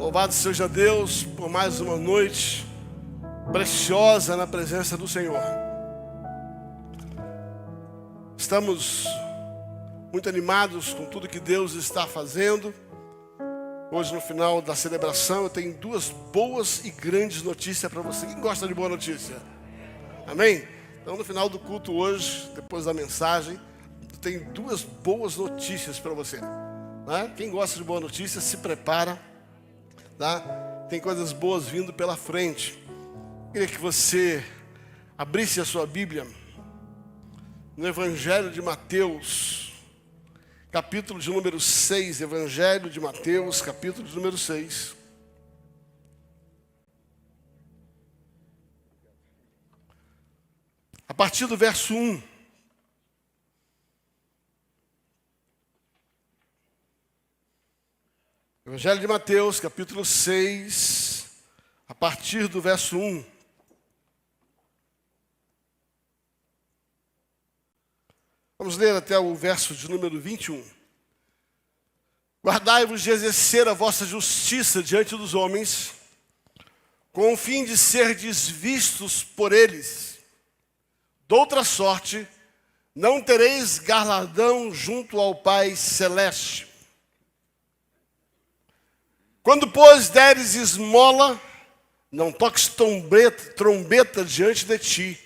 Louvado seja Deus por mais uma noite preciosa na presença do Senhor. Estamos muito animados com tudo que Deus está fazendo. Hoje, no final da celebração, eu tenho duas boas e grandes notícias para você. Quem gosta de boa notícia? Amém? Então, no final do culto hoje, depois da mensagem, eu tenho duas boas notícias para você. Né? Quem gosta de boa notícia, se prepara. Tá? Tem coisas boas vindo pela frente. Eu queria que você abrisse a sua Bíblia no Evangelho de Mateus, capítulo de número 6. Evangelho de Mateus, capítulo de número 6. A partir do verso 1. Evangelho de Mateus, capítulo 6, a partir do verso 1. Vamos ler até o verso de número 21. Guardai-vos de exercer a vossa justiça diante dos homens, com o fim de serdes vistos por eles. Doutra sorte, não tereis galardão junto ao Pai Celeste. Quando, pois, deres esmola, não toques trombeta diante de ti,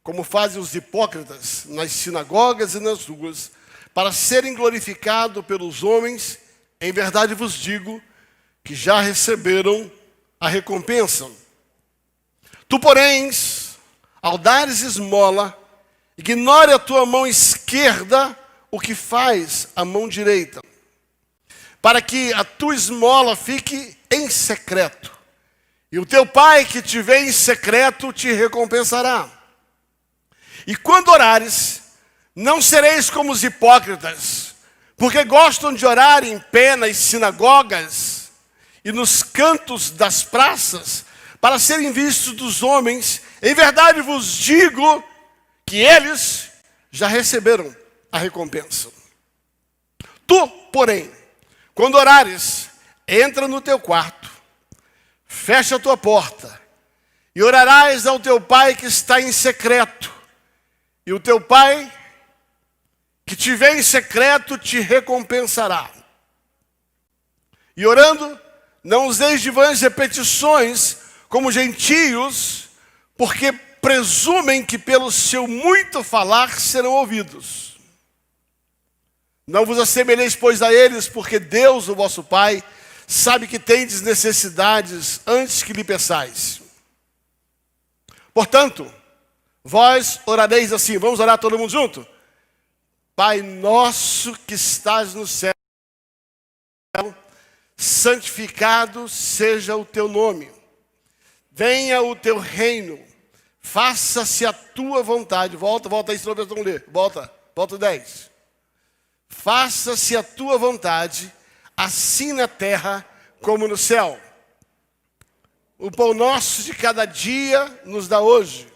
como fazem os hipócritas nas sinagogas e nas ruas, para serem glorificados pelos homens. Em verdade vos digo que já receberam a recompensa. Tu, porém, ao dares esmola, ignore a tua mão esquerda o que faz a mão direita, para que a tua esmola fique em secreto, e o teu Pai que te vê em secreto te recompensará. E quando orares, não sereis como os hipócritas, porque gostam de orar em pé nas sinagogas e nos cantos das praças, para serem vistos dos homens. Em verdade vos digo que eles já receberam a recompensa. Tu, porém, quando orares, entra no teu quarto, fecha a tua porta, e orarás ao teu Pai que está em secreto, e o teu Pai que te vê em secreto te recompensará. E orando, não useis de vãs repetições como gentios, porque presumem que pelo seu muito falar serão ouvidos. Não vos assemelheis, pois, a eles, porque Deus, o vosso Pai, sabe que tendes necessidades antes que lhe peçais. Portanto, vós orareis assim. Vamos orar todo mundo junto? Pai nosso que estás no céu, santificado seja o teu nome. Venha o teu reino. Faça-se a tua vontade. Volta aí, senão nós vamos ler. Volta 10. Faça-se a tua vontade, assim na terra como no céu. O pão nosso de cada dia nos dá hoje.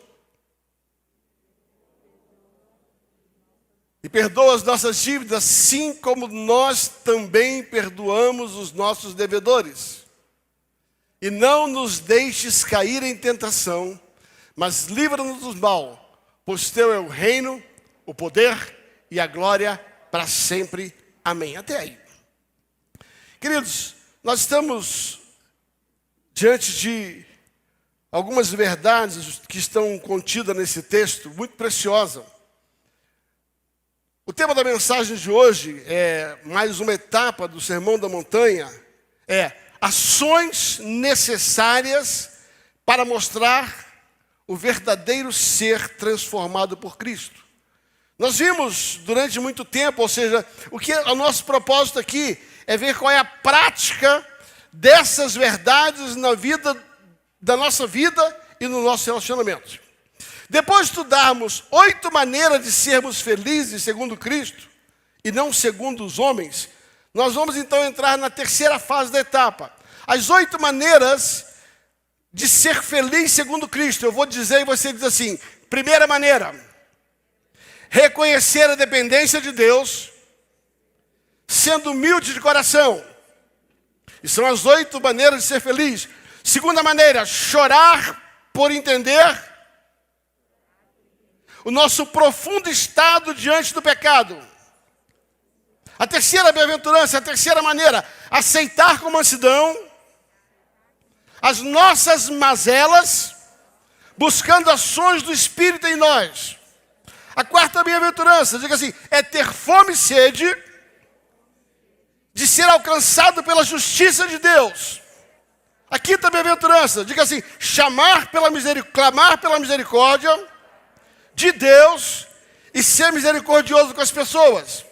E perdoa as nossas dívidas, assim como nós também perdoamos os nossos devedores. E não nos deixes cair em tentação, mas livra-nos do mal, pois teu é o reino, o poder e a glória para sempre. Amém. Até aí. Queridos, nós estamos diante de algumas verdades que estão contidas nesse texto, muito preciosa. O tema da mensagem de hoje é mais uma etapa do Sermão da Montanha, é ações necessárias para mostrar o verdadeiro ser transformado por Cristo. Nós vimos durante muito tempo, ou seja, o nosso propósito aqui é ver qual é a prática dessas verdades na vida, da nossa vida e no nosso relacionamento. Depois de estudarmos 8 maneiras de sermos felizes segundo Cristo e não segundo os homens, nós vamos então entrar na terceira fase da etapa. As 8 maneiras de ser feliz segundo Cristo. Eu vou dizer e você diz assim: primeira maneira, reconhecer a dependência de Deus, sendo humilde de coração. E são as 8 maneiras de ser feliz. Segunda maneira, chorar por entender o nosso profundo estado diante do pecado. A terceira bem-aventurança, a terceira maneira, aceitar com mansidão as nossas mazelas, buscando ações do Espírito em nós. A quarta bem-aventurança, diga assim, é ter fome e sede de ser alcançado pela justiça de Deus. A quinta bem-aventurança, diga assim, clamar pela misericórdia de Deus e ser misericordioso com as pessoas.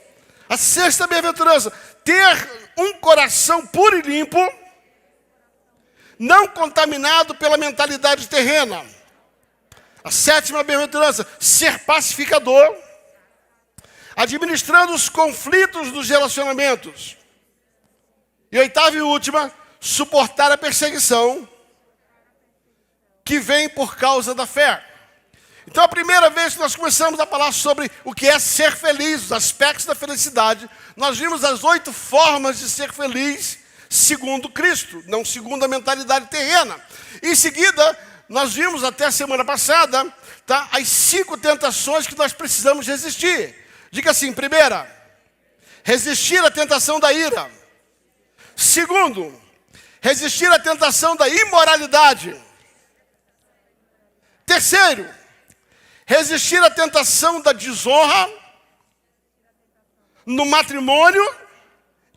A sexta bem-aventurança, ter um coração puro e limpo, não contaminado pela mentalidade terrena. A sétima bem-aventurança, ser pacificador, administrando os conflitos dos relacionamentos. E oitava e última, suportar a perseguição que vem por causa da fé. Então, a primeira vez que nós começamos a falar sobre o que é ser feliz, os aspectos da felicidade, nós vimos as 8 formas de ser feliz segundo Cristo, não segundo a mentalidade terrena. Em seguida, nós vimos até a semana passada, tá, as 5 tentações que nós precisamos resistir. Diga assim, primeira, resistir à tentação da ira. Segundo, resistir à tentação da imoralidade. Terceiro, resistir à tentação da desonra no matrimônio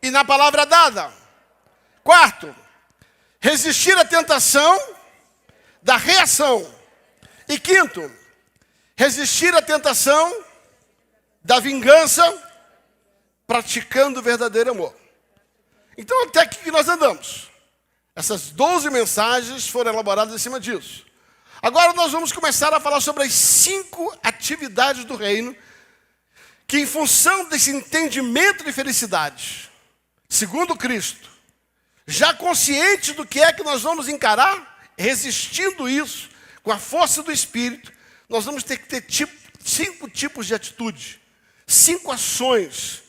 e na palavra dada. Quarto, resistir à tentação da reação. E quinto, resistir à tentação da vingança, praticando o verdadeiro amor. Então, até aqui que nós andamos. Essas 12 mensagens foram elaboradas em cima disso. Agora nós vamos começar a falar sobre as 5 atividades do reino que, em função desse entendimento de felicidade, segundo Cristo, já consciente do que é que nós vamos encarar, resistindo isso, com a força do Espírito, nós vamos ter que ter 5 tipos de atitude, 5 ações,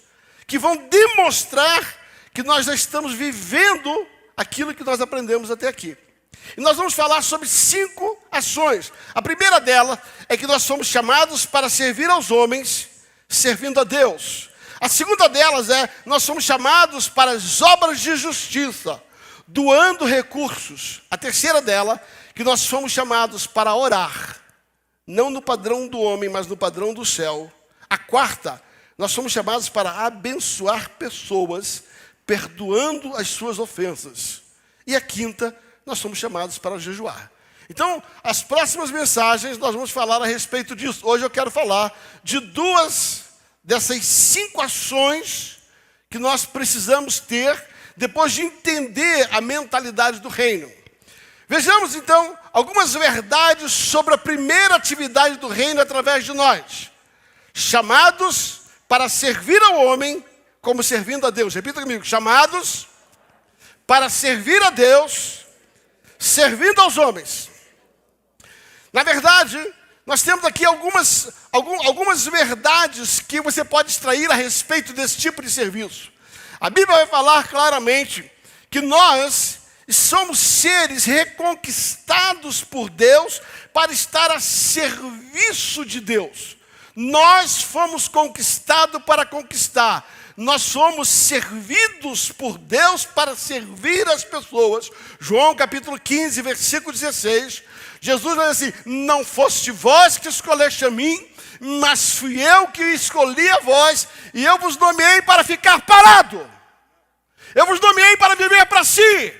que vão demonstrar que nós já estamos vivendo aquilo que nós aprendemos até aqui. E nós vamos falar sobre 5 ações. A primeira delas é que nós somos chamados para servir aos homens, servindo a Deus. A segunda delas é, nós somos chamados para as obras de justiça, doando recursos. A terceira dela, que nós somos chamados para orar, não no padrão do homem, mas no padrão do céu. A quarta, nós somos chamados para abençoar pessoas, perdoando as suas ofensas. E a quinta, nós somos chamados para jejuar. Então, as próximas mensagens nós vamos falar a respeito disso. Hoje eu quero falar de 2 dessas 5 ações que nós precisamos ter depois de entender a mentalidade do reino. Vejamos então algumas verdades sobre a primeira atividade do reino através de nós. Chamados para servir ao homem como servindo a Deus. Repita comigo, chamados para servir a Deus, servindo aos homens. Na verdade, nós temos aqui algumas verdades que você pode extrair a respeito desse tipo de serviço. A Bíblia vai falar claramente que nós somos seres reconquistados por Deus para estar a serviço de Deus. Nós fomos conquistados para conquistar. Nós somos servidos por Deus para servir as pessoas. João capítulo 15, versículo 16. Jesus diz assim, não foste vós que escolheste a mim, mas fui eu que escolhi a vós, e eu vos nomeei para ficar parado. Eu vos nomeei para viver para si.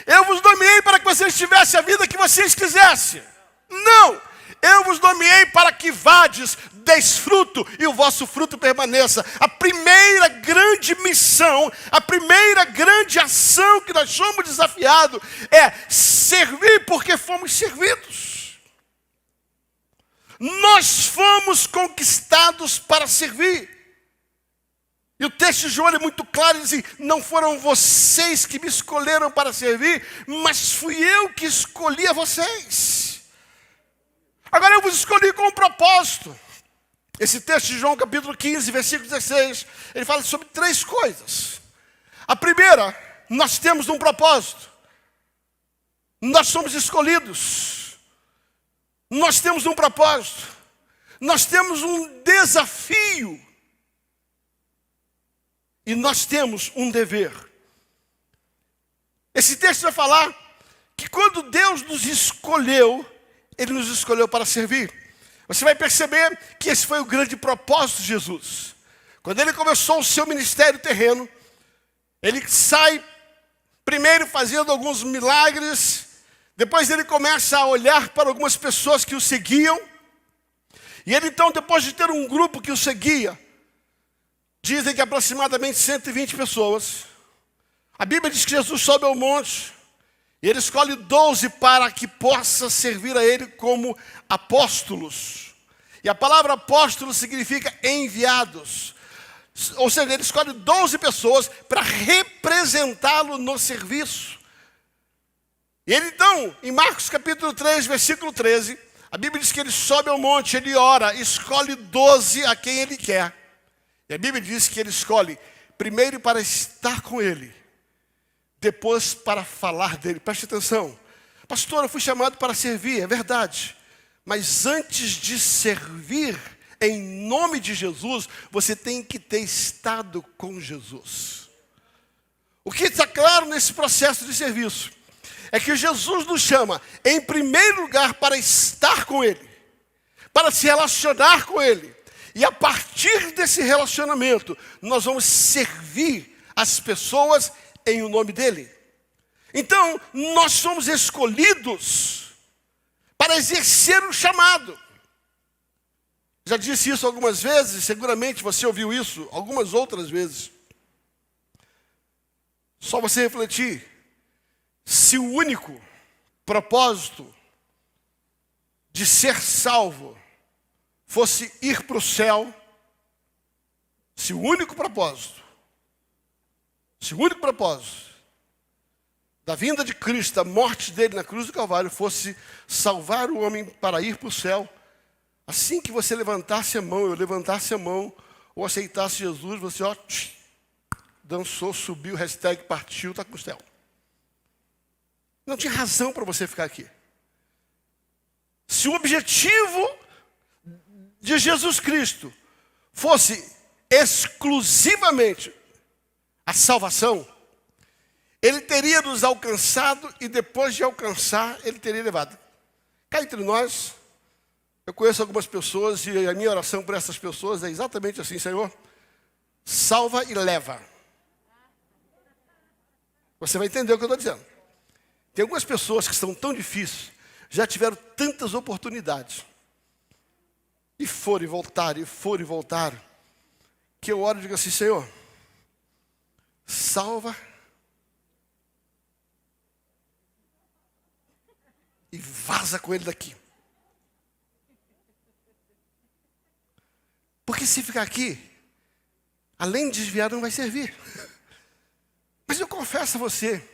Eu vos nomeei para que vocês tivessem a vida que vocês quisessem. Não! Eu vos nomeei para que vades, deis fruto e o vosso fruto permaneça. A primeira grande missão, a primeira grande ação que nós somos desafiados é servir porque fomos servidos. Nós fomos conquistados para servir. E o texto de João é muito claro, diz assim, não foram vocês que me escolheram para servir, mas fui eu que escolhi a vocês. Agora eu vos escolhi com um propósito. Esse texto de João capítulo 15, versículo 16, ele fala sobre 3 coisas. A primeira nós temos um propósito. Nós somos escolhidos. Nós temos um propósito. Nós temos um desafio. E nós temos um dever. Esse texto vai falar que quando Deus nos escolheu, Ele nos escolheu para servir. Você vai perceber que esse foi o grande propósito de Jesus. Quando Ele começou o seu ministério terreno, Ele sai primeiro fazendo alguns milagres, depois Ele começa a olhar para algumas pessoas que o seguiam, e Ele então, depois de ter um grupo que o seguia, dizem que aproximadamente 120 pessoas, a Bíblia diz que Jesus sobe ao monte, e Ele escolhe 12 para que possa servir a Ele como apóstolos. E a palavra apóstolo significa enviados. Ou seja, Ele escolhe 12 pessoas para representá-lo no serviço. E Ele então, em Marcos capítulo 3, versículo 13, a Bíblia diz que Ele sobe ao monte, Ele ora, escolhe 12 a quem Ele quer. E a Bíblia diz que Ele escolhe primeiro para estar com Ele, depois para falar dele. Preste atenção. Pastor, eu fui chamado para servir, é verdade. Mas antes de servir, em nome de Jesus, você tem que ter estado com Jesus. O que está claro nesse processo de serviço é que Jesus nos chama, em primeiro lugar, para estar com Ele, para se relacionar com Ele. E a partir desse relacionamento, nós vamos servir as pessoas em o nome dEle. Então, nós somos escolhidos para exercer o chamado. Já disse isso algumas vezes, seguramente você ouviu isso algumas outras vezes. Só você refletir, se o único propósito de ser salvo fosse ir para o céu, se o único propósito da vinda de Cristo, da morte dele na cruz do Calvário, fosse salvar o homem para ir para o céu, assim que você levantasse a mão, eu levantasse a mão, ou aceitasse Jesus, você dançou, subiu, hashtag partiu, está com o céu. Não tinha razão para você ficar aqui. Se o objetivo de Jesus Cristo fosse exclusivamente a salvação, Ele teria nos alcançado e depois de alcançar, Ele teria levado. Cá entre nós, eu conheço algumas pessoas e a minha oração por essas pessoas é exatamente assim: Senhor, salva e leva. Você vai entender o que eu estou dizendo. Tem algumas pessoas que são tão difíceis, já tiveram tantas oportunidades, e foram e voltaram, que eu oro e digo assim: Senhor, salva e vaza com ele daqui. Porque se ficar aqui, além de desviar, não vai servir. Mas eu confesso a você,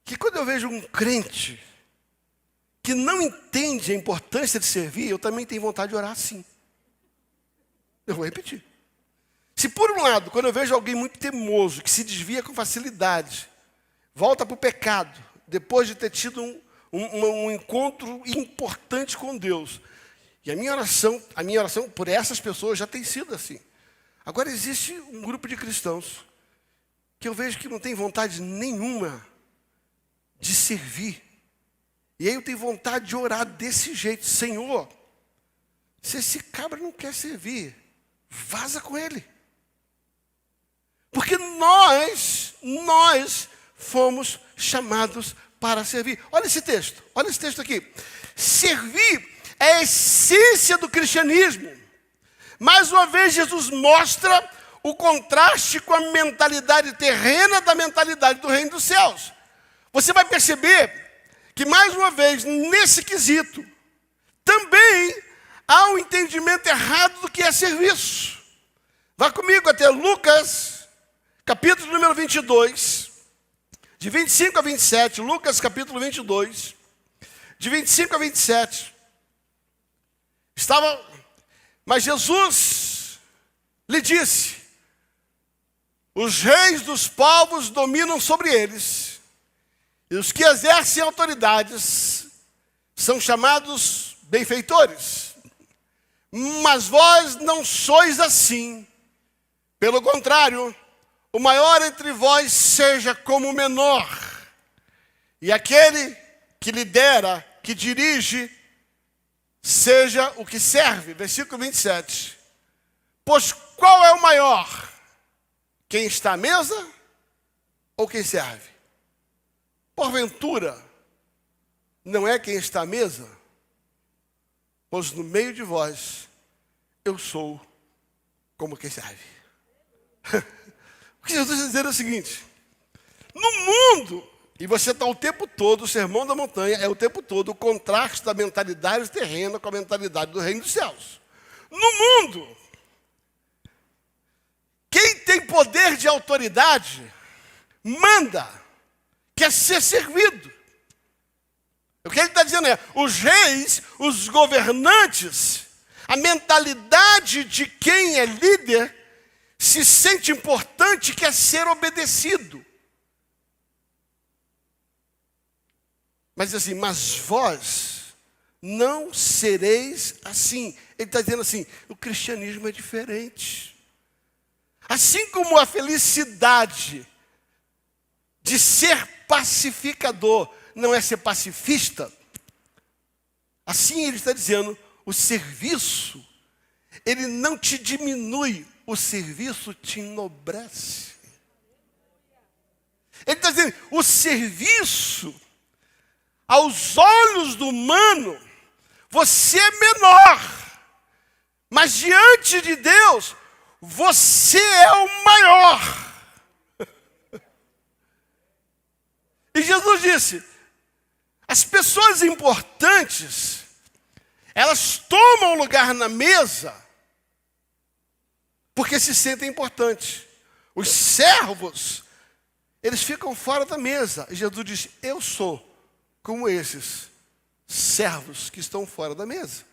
que quando eu vejo um crente que não entende a importância de servir, eu também tenho vontade de orar assim. Eu vou repetir. Se por um lado, quando eu vejo alguém muito teimoso, que se desvia com facilidade, volta para o pecado, depois de ter tido um encontro importante com Deus, e a minha oração por essas pessoas já tem sido assim. Agora existe um grupo de cristãos que eu vejo que não tem vontade nenhuma de servir. E aí eu tenho vontade de orar desse jeito: Senhor, se esse cabra não quer servir, vaza com ele. Porque nós fomos chamados para servir. Olha esse texto aqui. Servir é a essência do cristianismo. Mais uma vez, Jesus mostra o contraste com a mentalidade terrena da mentalidade do reino dos céus. Você vai perceber que, mais uma vez, nesse quesito, também há um entendimento errado do que é serviço. Vá comigo até Lucas, capítulo número 22, de 25 a 27, Lucas capítulo 22, de 25 a 27. Mas Jesus lhe disse: Os reis dos povos dominam sobre eles, e os que exercem autoridades são chamados benfeitores. Mas vós não sois assim. Pelo contrário, o maior entre vós seja como o menor, e aquele que lidera, que dirige, seja o que serve. Versículo 27. Pois qual é o maior? Quem está à mesa ou quem serve? Porventura, não é quem está à mesa? Pois no meio de vós, eu sou como quem serve. O que Jesus está dizendo é o seguinte: no mundo, e você está o tempo todo, o sermão da montanha é o tempo todo o contraste da mentalidade terrena com a mentalidade do reino dos céus. No mundo, quem tem poder de autoridade, manda, quer ser servido. O que ele está dizendo é, os reis, os governantes, a mentalidade de quem é líder, se sente importante, quer ser obedecido. Mas assim, mas vós não sereis assim. Ele está dizendo assim, o cristianismo é diferente. Assim como a felicidade de ser pacificador não é ser pacifista, assim ele está dizendo, o serviço, ele não te diminui, o serviço te enobrece. Ele está dizendo, o serviço, aos olhos do humano, você é menor, mas diante de Deus, você é o maior. E Jesus disse, as pessoas importantes, elas tomam lugar na mesa porque se sentem importantes. Os servos, eles ficam fora da mesa. E Jesus diz, eu sou como esses servos que estão fora da mesa.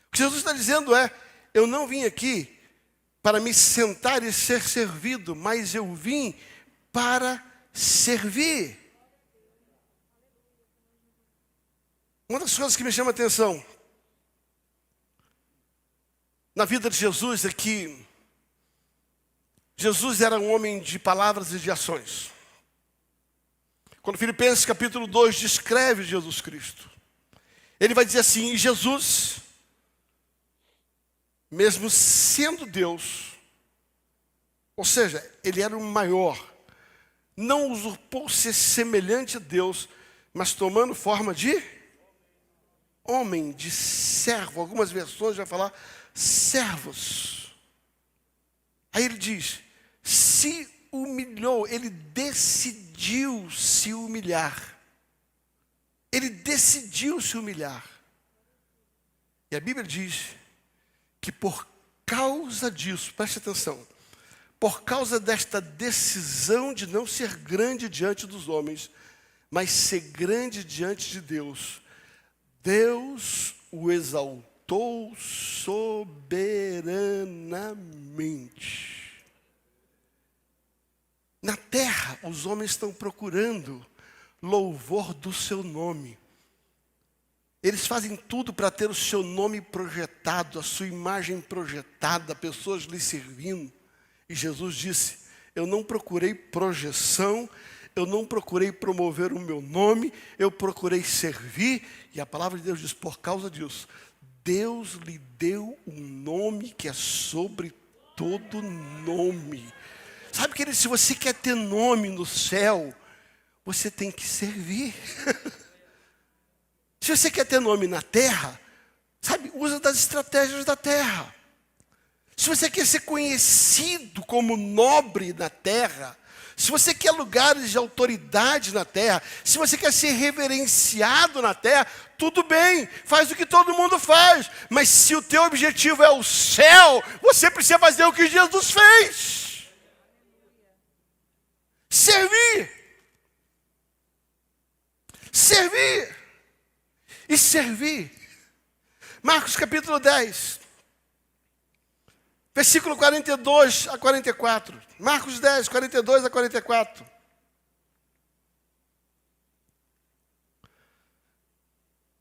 O que Jesus está dizendo é, eu não vim aqui para me sentar e ser servido, mas eu vim para servir. Uma das coisas que me chama a atenção na vida de Jesus é que Jesus era um homem de palavras e de ações. Quando Filipenses capítulo 2 descreve Jesus Cristo, ele vai dizer assim, Jesus, mesmo sendo Deus, ou seja, ele era o maior, não usurpou ser semelhante a Deus, mas tomando forma de homem, de servo. Algumas versões vai falar servos. Aí ele diz, se humilhou, ele decidiu se humilhar. Ele decidiu se humilhar. E a Bíblia diz que por causa disso, preste atenção, por causa desta decisão de não ser grande diante dos homens, mas ser grande diante de Deus, Deus o exaltou soberanamente. Na terra, os homens estão procurando louvor do seu nome. Eles fazem tudo para ter o seu nome projetado, a sua imagem projetada, pessoas lhe servindo. E Jesus disse, eu não procurei projeção, eu não procurei promover o meu nome, eu procurei servir. E a palavra de Deus diz, por causa disso, Deus lhe deu um nome que é sobre todo nome. Sabe, querido, se você quer ter nome no céu, você tem que servir. Se você quer ter nome na terra, sabe, usa das estratégias da terra. Se você quer ser conhecido como nobre na terra, se você quer lugares de autoridade na terra, se você quer ser reverenciado na terra, tudo bem, faz o que todo mundo faz. Mas se o teu objetivo é o céu, você precisa fazer o que Jesus fez. Servir. Servir. E servir. Marcos capítulo 10. Versículo 42 a 44. Marcos 10, 42 a 44.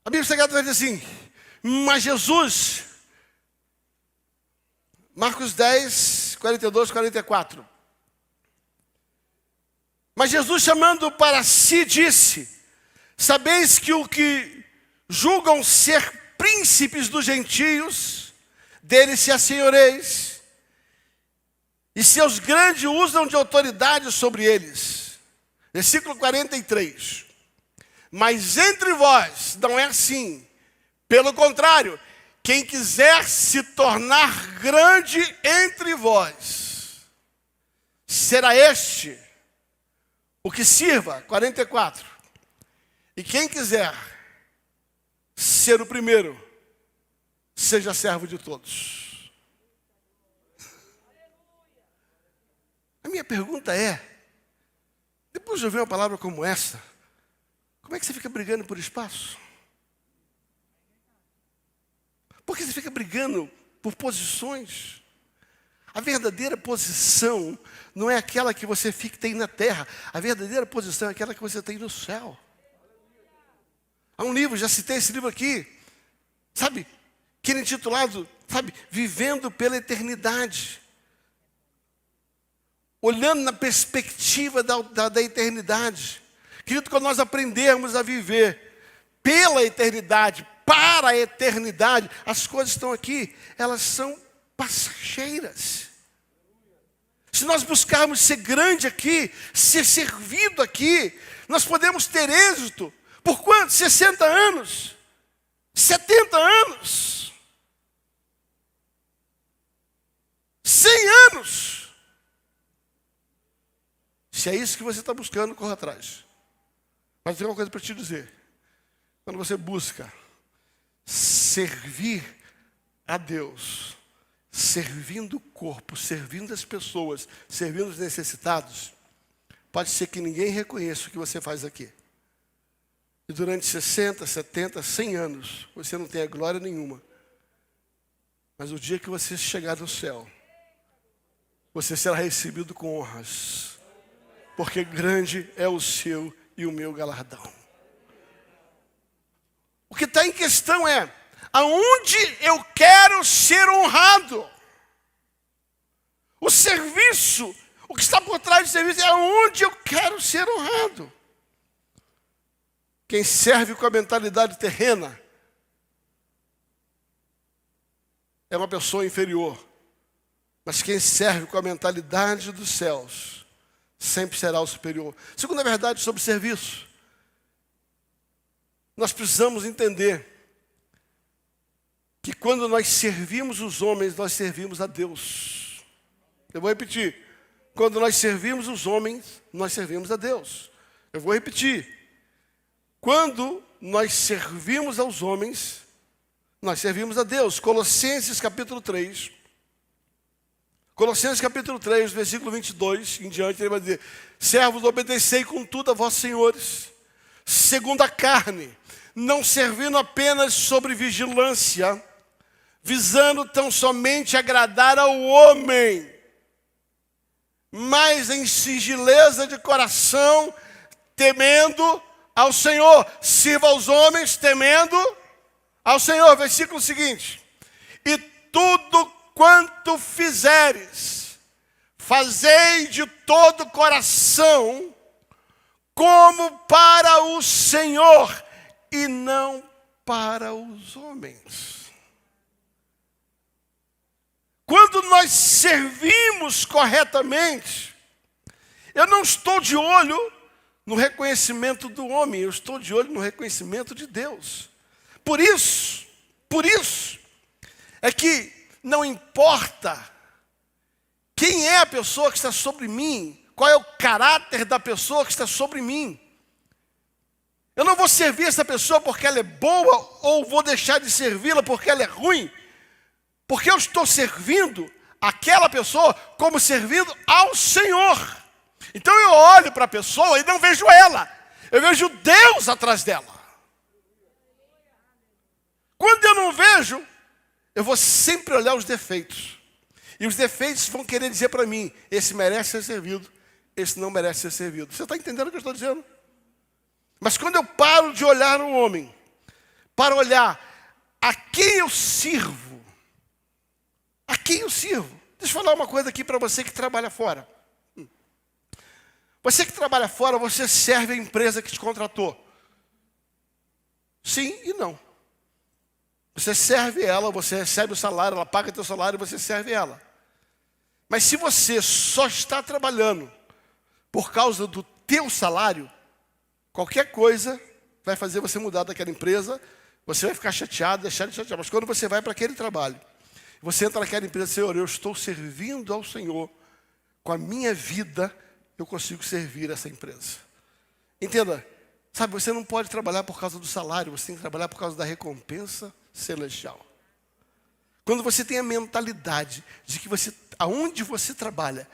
A Bíblia Sagrada vai dizer assim, mas Jesus, Marcos 10, 42, 44. Mas Jesus, chamando para si, disse, sabeis que o que julgam ser príncipes dos gentios, deles se assenhoreis, e seus grandes usam de autoridade sobre eles. Versículo 43. Mas entre vós não é assim. Pelo contrário, quem quiser se tornar grande entre vós, será este o que sirva. 44. E quem quiser ser o primeiro, seja servo de todos. A minha pergunta é, depois de ouvir uma palavra como essa, como é que você fica brigando por espaço? Por que você fica brigando por posições? A verdadeira posição não é aquela que você tem na terra. A verdadeira posição é aquela que você tem no céu. Há um livro, já citei esse livro aqui, sabe? Que é intitulado, sabe? Vivendo pela eternidade. Olhando na perspectiva da eternidade. Querido, quando nós aprendermos a viver pela eternidade, para a eternidade, as coisas estão aqui, elas são passageiras. Se nós buscarmos ser grande aqui, ser servido aqui, nós podemos ter êxito. Por quanto? 60 anos? 70 anos? 100 anos? Se é isso que você está buscando, corra atrás. Mas tem uma coisa para te dizer. Quando você busca servir a Deus, servindo o corpo, servindo as pessoas, servindo os necessitados, pode ser que ninguém reconheça o que você faz aqui. E durante 60, 70, 100 anos, você não tenha glória nenhuma. Mas o dia que você chegar no céu, você será recebido com honras. Porque grande é o seu e o meu galardão. O que está em questão é, aonde eu quero ser honrado? O serviço, o que está por trás do serviço é aonde eu quero ser honrado. Quem serve com a mentalidade terrena é uma pessoa inferior. Mas quem serve com a mentalidade dos céus sempre será o superior. Segunda verdade sobre serviço. Nós precisamos entender que quando nós servimos os homens, nós servimos a Deus. Eu vou repetir. Quando nós servimos os homens, nós servimos a Deus. Eu vou repetir. Quando nós servimos aos homens, nós servimos a Deus. Colossenses capítulo 3. Colossenses capítulo 3, versículo 22 em diante, ele vai dizer: servos, obedecei com tudo a vossos senhores, segundo a carne, não servindo apenas sobre vigilância, visando tão somente agradar ao homem, mas em singeleza de coração, temendo ao Senhor. Sirva aos homens temendo ao Senhor. Versículo seguinte: e tudo quanto fizeres, fazei de todo o coração, como para o Senhor, e não para os homens. Quando nós servimos corretamente, eu não estou de olho no reconhecimento do homem, eu estou de olho no reconhecimento de Deus. Por isso, é que não importa quem é a pessoa que está sobre mim, qual é o caráter da pessoa que está sobre mim. Eu não vou servir essa pessoa porque ela é boa, ou vou deixar de servi-la porque ela é ruim, porque eu estou servindo aquela pessoa como servindo ao Senhor. Então eu olho para a pessoa e não vejo ela, eu vejo Deus atrás dela. Quando eu não vejo, eu vou sempre olhar os defeitos. E os defeitos vão querer dizer para mim, esse merece ser servido, esse não merece ser servido. Você está entendendo o que eu estou dizendo? Mas quando eu paro de olhar o homem, para olhar a quem eu sirvo, a quem eu sirvo. Deixa eu falar uma coisa aqui para você que trabalha fora. Você que trabalha fora, você serve a empresa que te contratou. Sim e não. Você serve ela, você recebe o salário, ela paga teu salário e você serve ela. Mas se você só está trabalhando por causa do teu salário, qualquer coisa vai fazer você mudar daquela empresa, você vai ficar chateado, deixar de chatear. Mas quando você vai para aquele trabalho, você entra naquela empresa, Senhor, eu estou servindo ao Senhor, com a minha vida, eu consigo servir essa empresa. Entenda, sabe, você não pode trabalhar por causa do salário, você tem que trabalhar por causa da recompensa celestial. Quando você tem a mentalidade de que aonde você trabalha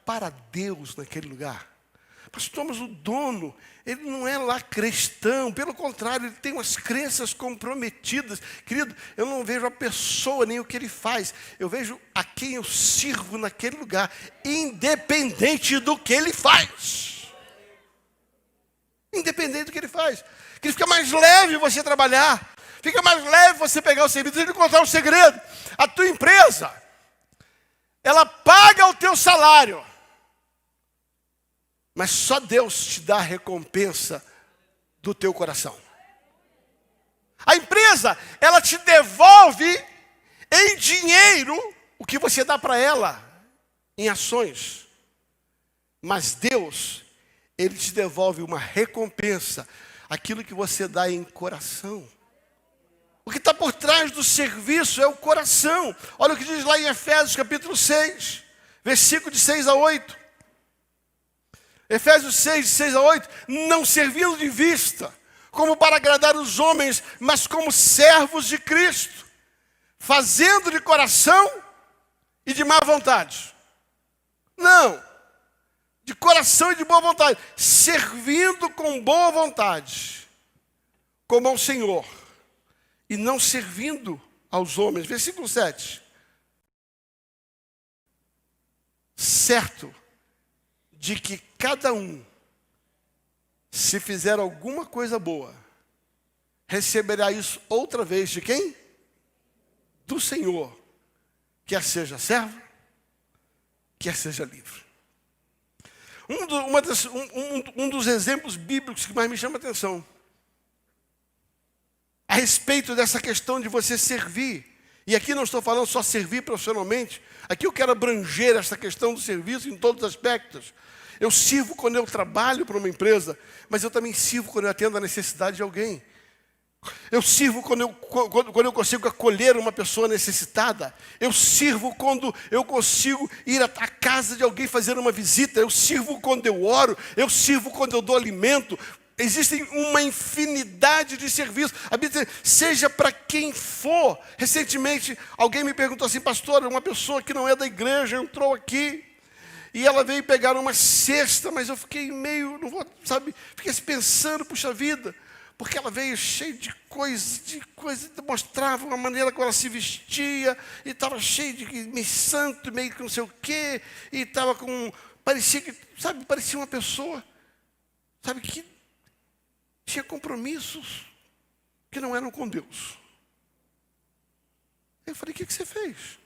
para Deus naquele lugar. Pastor, mas o dono, ele não é lá cristão, pelo contrário, ele tem umas crenças comprometidas. Querido, eu não vejo a pessoa nem o que ele faz, eu vejo a quem eu sirvo naquele lugar, independente do que ele faz. Independente do que ele faz. Que fica mais leve você trabalhar, fica mais leve você pegar o serviço. Deixa eu te contar um segredo. A tua empresa, ela paga o teu salário, mas só Deus te dá a recompensa do teu coração. A empresa, ela te devolve em dinheiro o que você dá para ela em ações. Mas Deus, Ele te devolve uma recompensa, aquilo que você dá em coração. O que está por trás do serviço é o coração. Olha o que diz lá em Efésios capítulo 6, versículo de 6 a 8. Efésios 6, de 6 a 8, não servindo de vista, como para agradar os homens, mas como servos de Cristo, fazendo de coração e de má vontade. Não, de coração e de boa vontade, servindo com boa vontade, como ao Senhor, e não servindo aos homens. Versículo 7. Certo de que cada um, se fizer alguma coisa boa, receberá isso outra vez de quem? Do Senhor, quer seja servo, quer seja livre. Um dos exemplos bíblicos que mais me chama a atenção, a respeito dessa questão de você servir, e aqui não estou falando só servir profissionalmente, aqui eu quero abranger essa questão do serviço em todos os aspectos. Eu sirvo quando eu trabalho para uma empresa, mas eu também sirvo quando eu atendo a necessidade de alguém. Eu sirvo quando eu consigo acolher uma pessoa necessitada. Eu sirvo quando eu consigo ir à casa de alguém fazer uma visita. Eu sirvo quando eu oro. Eu sirvo quando eu dou alimento. Existem uma infinidade de serviços. A Bíblia diz, seja para quem for. Recentemente, alguém me perguntou assim, pastor, uma pessoa que não é da igreja entrou aqui. E ela veio pegar uma cesta, mas eu fiquei meio, não vou, sabe, fiquei pensando, puxa vida, porque ela veio cheia de coisa, mostrava uma maneira como ela se vestia, e estava cheia de meio santo, meio que não sei o quê, e estava parecia uma pessoa, sabe, que tinha compromissos que não eram com Deus. Eu falei, o que você fez?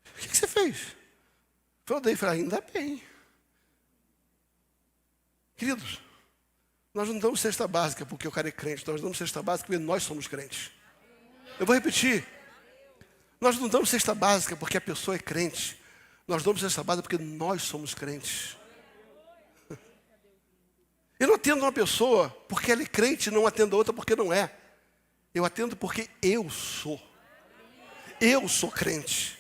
O que você fez? Eu falei, ainda bem. Queridos, nós não damos cesta básica porque o cara é crente, nós damos cesta básica porque nós somos crentes. Eu vou repetir. Nós não damos cesta básica porque a pessoa é crente. Nós damos cesta básica porque nós somos crentes. Eu não atendo uma pessoa porque ela é crente e não atendo a outra porque não é. Eu atendo porque eu sou. Eu sou crente.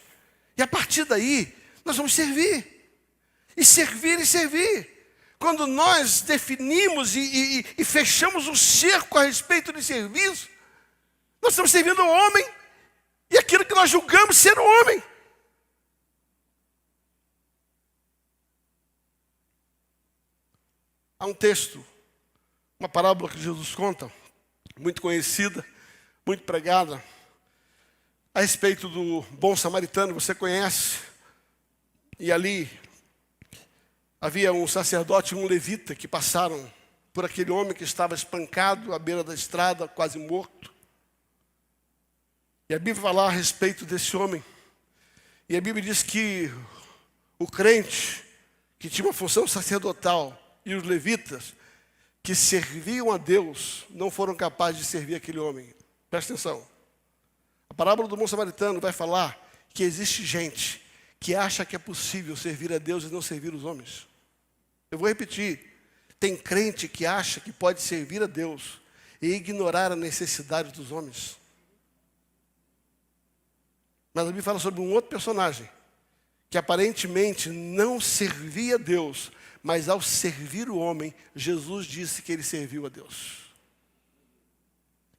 E a partir daí, nós vamos servir. E servir e servir. Quando nós definimos e fechamos o cerco a respeito de serviço, nós estamos servindo o homem e aquilo que nós julgamos ser o homem. Há um texto, uma parábola que Jesus conta, muito conhecida, muito pregada, a respeito do bom samaritano, você conhece. E ali havia um sacerdote e um levita que passaram por aquele homem que estava espancado à beira da estrada, quase morto. E a Bíblia fala a respeito desse homem. E a Bíblia diz que o crente, que tinha uma função sacerdotal, e os levitas, que serviam a Deus, não foram capazes de servir aquele homem. Presta atenção. A parábola do bom samaritano vai falar que existe gente que acha que é possível servir a Deus e não servir os homens. Eu vou repetir. Tem crente que acha que pode servir a Deus e ignorar a necessidade dos homens. Mas a Bíblia fala sobre um outro personagem que aparentemente não servia a Deus, mas ao servir o homem, Jesus disse que ele serviu a Deus.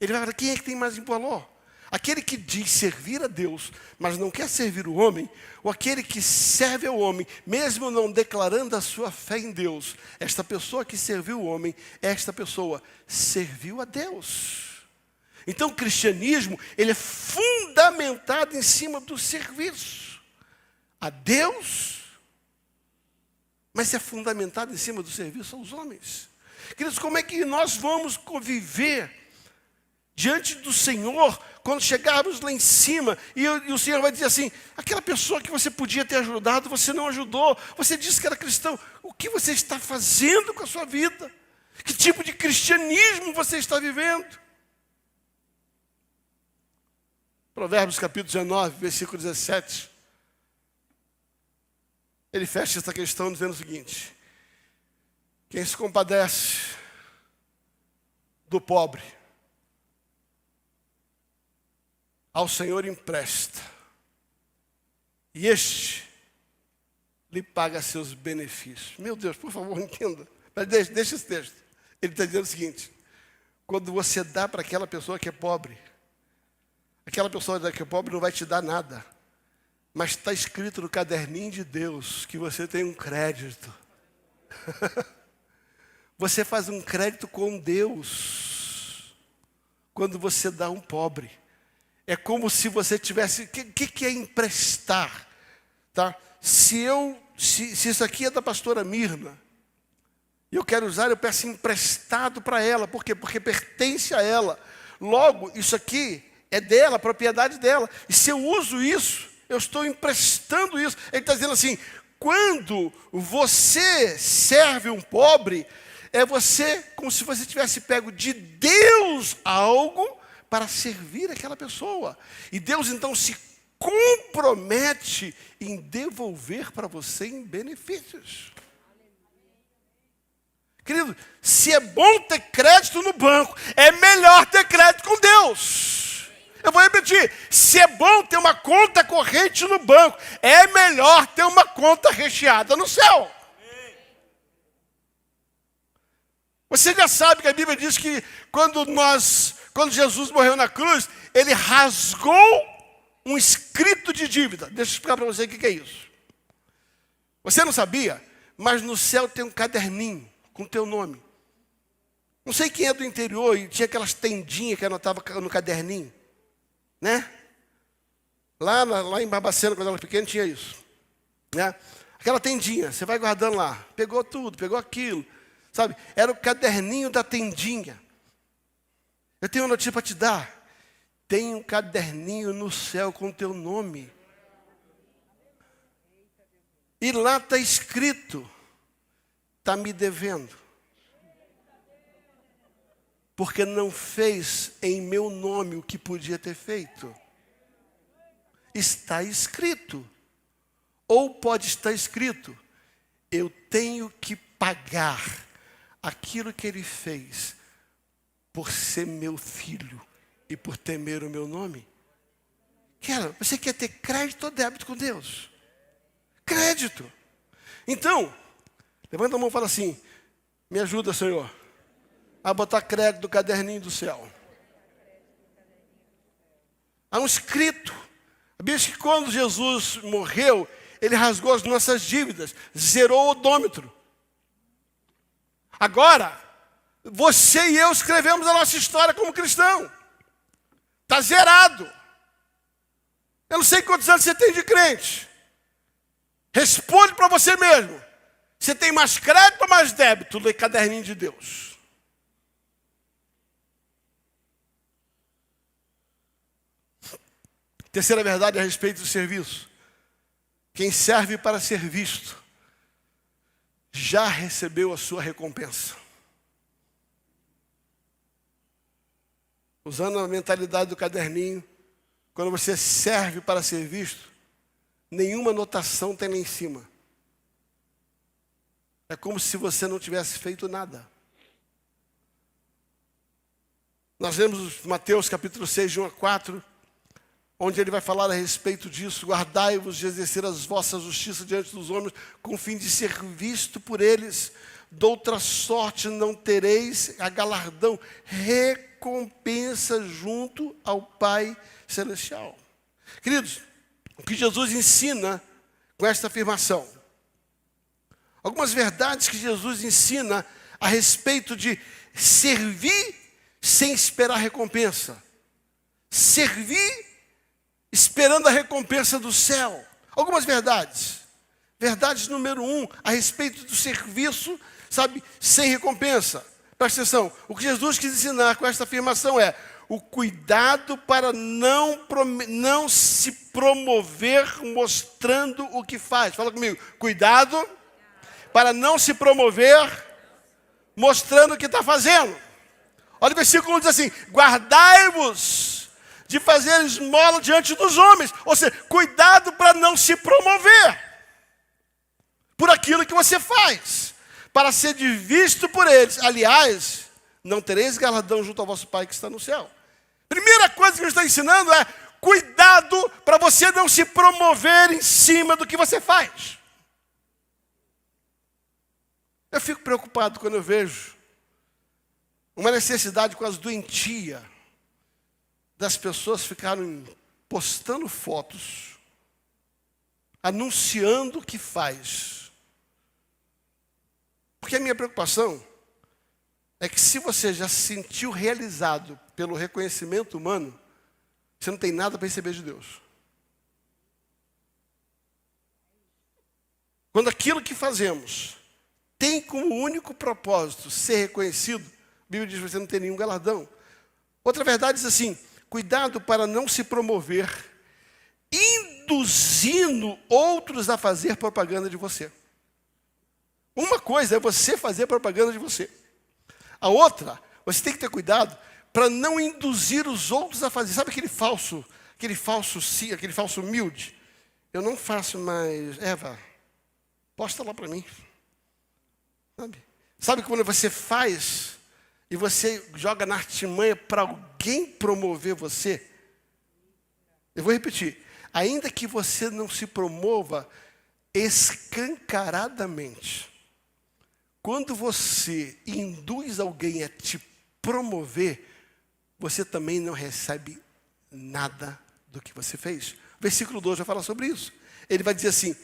Ele vai falar, quem é que tem mais valor? Aquele que diz servir a Deus, mas não quer servir o homem, ou aquele que serve ao homem, mesmo não declarando a sua fé em Deus. Esta pessoa que serviu o homem, esta pessoa serviu a Deus. Então o cristianismo, ele é fundamentado em cima do serviço a Deus, mas é fundamentado em cima do serviço aos homens. Queridos, como é que nós vamos conviver diante do Senhor, quando chegarmos lá em cima, e o Senhor vai dizer assim, aquela pessoa que você podia ter ajudado, você não ajudou, você disse que era cristão, o que você está fazendo com a sua vida? Que tipo de cristianismo você está vivendo? Provérbios capítulo 19, versículo 17, ele fecha essa questão dizendo o seguinte, quem se compadece do pobre, ao Senhor empresta, e este lhe paga seus benefícios. Meu Deus, por favor, entenda. Mas deixa esse texto. Ele está dizendo o seguinte, quando você dá para aquela pessoa que é pobre, aquela pessoa que é pobre não vai te dar nada, mas está escrito no caderninho de Deus que você tem um crédito. Você faz um crédito com Deus quando você dá a um pobre. É como se você tivesse... O que é emprestar? Tá? Se isso aqui é da pastora Mirna, e eu quero usar, eu peço emprestado para ela. Por quê? Porque pertence a ela. Logo, isso aqui é dela, a propriedade dela. E se eu uso isso, eu estou emprestando isso. Ele está dizendo assim, quando você serve um pobre, é você como se você tivesse pego de Deus algo para servir aquela pessoa. E Deus então se compromete em devolver para você em benefícios. Querido, se é bom ter crédito no banco, é melhor ter crédito com Deus. Eu vou repetir, se é bom ter uma conta corrente no banco, é melhor ter uma conta recheada no céu. Você já sabe que a Bíblia diz que quando Jesus morreu na cruz, ele rasgou um escrito de dívida. Deixa eu explicar para você o que é isso. Você não sabia, mas no céu tem um caderninho com o teu nome. Não sei quem é do interior e tinha aquelas tendinhas que anotava no caderninho, né? Lá em Barbacena, quando eu era pequeno, tinha isso, né? Aquela tendinha, você vai guardando lá. Pegou tudo, pegou aquilo, sabe? Era o caderninho da tendinha. Eu tenho uma notícia para te dar. Tem um caderninho no céu com o teu nome. E lá está escrito, está me devendo. Porque não fez em meu nome o que podia ter feito. Está escrito. Ou pode estar escrito, eu tenho que pagar aquilo que ele fez por ser meu filho e por temer o meu nome. Você quer ter crédito ou débito com Deus? Crédito. Então, levanta a mão e fala assim, me ajuda, Senhor, a botar crédito no caderninho do céu. Há um escrito. A Bíblia diz que quando Jesus morreu, ele rasgou as nossas dívidas, zerou o odômetro. Agora, você e eu escrevemos a nossa história como cristão. Está zerado. Eu não sei quantos anos você tem de crente. Responde para você mesmo. Você tem mais crédito ou mais débito? Lê caderninho de Deus. Terceira verdade a respeito do serviço. Quem serve para ser visto já recebeu a sua recompensa. Usando a mentalidade do caderninho, quando você serve para ser visto, nenhuma anotação tem lá em cima. É como se você não tivesse feito nada. Nós lemos Mateus capítulo 6, de 1 a 4, onde ele vai falar a respeito disso. Guardai-vos de exercer as vossas justiças diante dos homens, com o fim de ser visto por eles. De outra sorte não tereis a galardão, recompensa junto ao Pai Celestial. Queridos, o que Jesus ensina com esta afirmação? Algumas verdades que Jesus ensina a respeito de servir sem esperar recompensa. Servir esperando a recompensa do céu. Algumas verdades. Verdade número 1, a respeito do serviço, sem recompensa. Presta atenção, o que Jesus quis ensinar com esta afirmação é o cuidado para não se promover mostrando o que faz. Fala comigo, cuidado para não se promover mostrando o que está fazendo. Olha o versículo, diz assim, guardai-vos de fazer esmola diante dos homens. Ou seja, cuidado para não se promover por aquilo que você faz, para ser visto por eles. Aliás, não tereis galardão junto ao vosso Pai que está no céu. Primeira coisa que ele está ensinando é cuidado para você não se promover em cima do que você faz. Eu fico preocupado quando eu vejo uma necessidade quase doentia das pessoas ficarem postando fotos, anunciando o que faz. Porque a minha preocupação é que se você já se sentiu realizado pelo reconhecimento humano, você não tem nada para receber de Deus. Quando aquilo que fazemos tem como único propósito ser reconhecido, a Bíblia diz que você não tem nenhum galardão. Outra verdade diz assim, cuidado para não se promover, induzindo outros a fazer propaganda de você. Uma coisa é você fazer propaganda de você. A outra, você tem que ter cuidado para não induzir os outros a fazer. Sabe aquele falso humilde? Eu não faço mais, Eva, posta lá para mim. Sabe quando você faz e você joga na artimanha para alguém promover você? Eu vou repetir. Ainda que você não se promova escancaradamente, quando você induz alguém a te promover, você também não recebe nada do que você fez. O versículo 2 vai falar sobre isso. Ele vai dizer assim,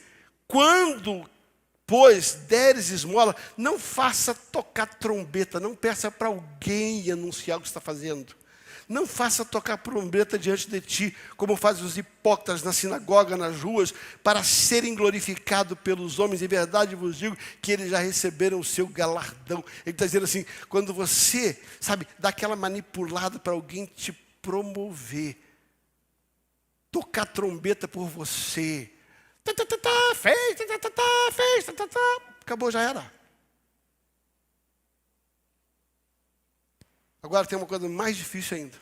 quando pois deres esmola, não faça tocar trombeta, não peça para alguém anunciar o que está fazendo. Não faça tocar trombeta diante de ti, como fazem os hipócritas na sinagoga, nas ruas, para serem glorificados pelos homens. Em verdade vos digo que eles já receberam o seu galardão. Ele está dizendo assim, quando você, dá aquela manipulada para alguém te promover, tocar trombeta por você, fez, acabou, já era. Agora tem uma coisa mais difícil ainda.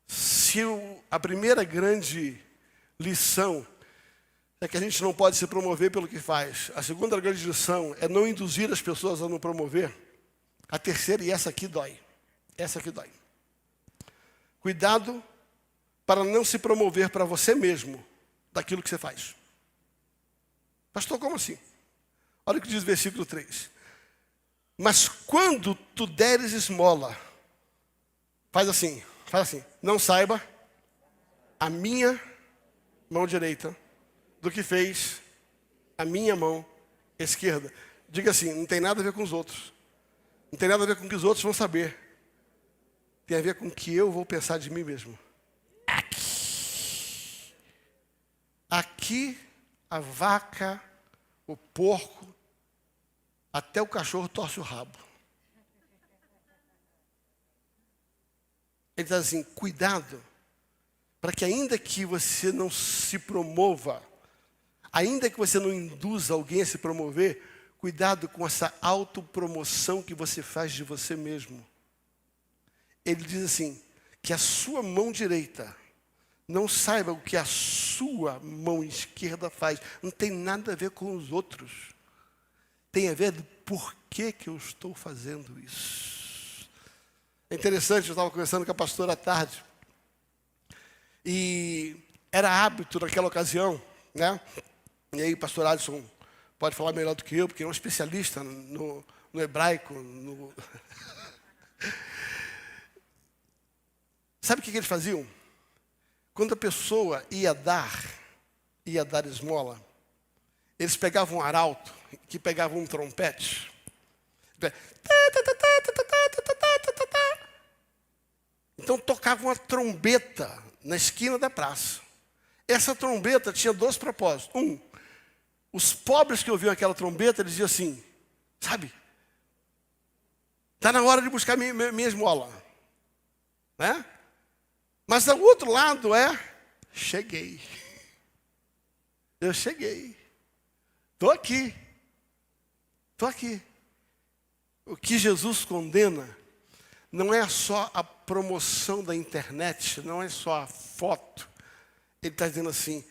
Se a primeira grande lição é que a gente não pode se promover pelo que faz, a segunda grande lição é não induzir as pessoas a não promover, a terceira, e essa aqui dói. Cuidado para não se promover para você mesmo daquilo que você faz. Pastor, como assim? Olha o que diz o versículo 3. Mas quando tu deres esmola, faz assim, não saiba a minha mão direita do que fez a minha mão esquerda. Diga assim, não tem nada a ver com os outros. Não tem nada a ver com o que os outros vão saber. Tem a ver com o que eu vou pensar de mim mesmo. aqui a vaca, o porco, até o cachorro torce o rabo. Ele diz assim, cuidado, para que ainda que você não se promova, ainda que você não induza alguém a se promover, cuidado com essa autopromoção que você faz de você mesmo. Ele diz assim, que a sua mão direita não saiba o que a sua mão esquerda faz. Não tem nada a ver com os outros. Tem a ver do porquê que eu estou fazendo isso. É interessante, eu estava conversando com a pastora à tarde. E era hábito naquela ocasião, né? E aí o pastor Alisson pode falar melhor do que eu, porque é um especialista no hebraico. Sabe o que eles faziam? Quando a pessoa ia dar esmola, eles pegavam um arauto, que pegavam um trompete. Então tocavam uma trombeta na esquina da praça. Essa trombeta tinha 2 propósitos. Os pobres que ouviam aquela trombeta, eles diziam assim, sabe, está na hora de buscar minha esmola. Né? Mas do outro lado cheguei. Eu cheguei. Estou aqui. O que Jesus condena não é só a promoção da internet, não é só a foto. Ele está dizendo assim,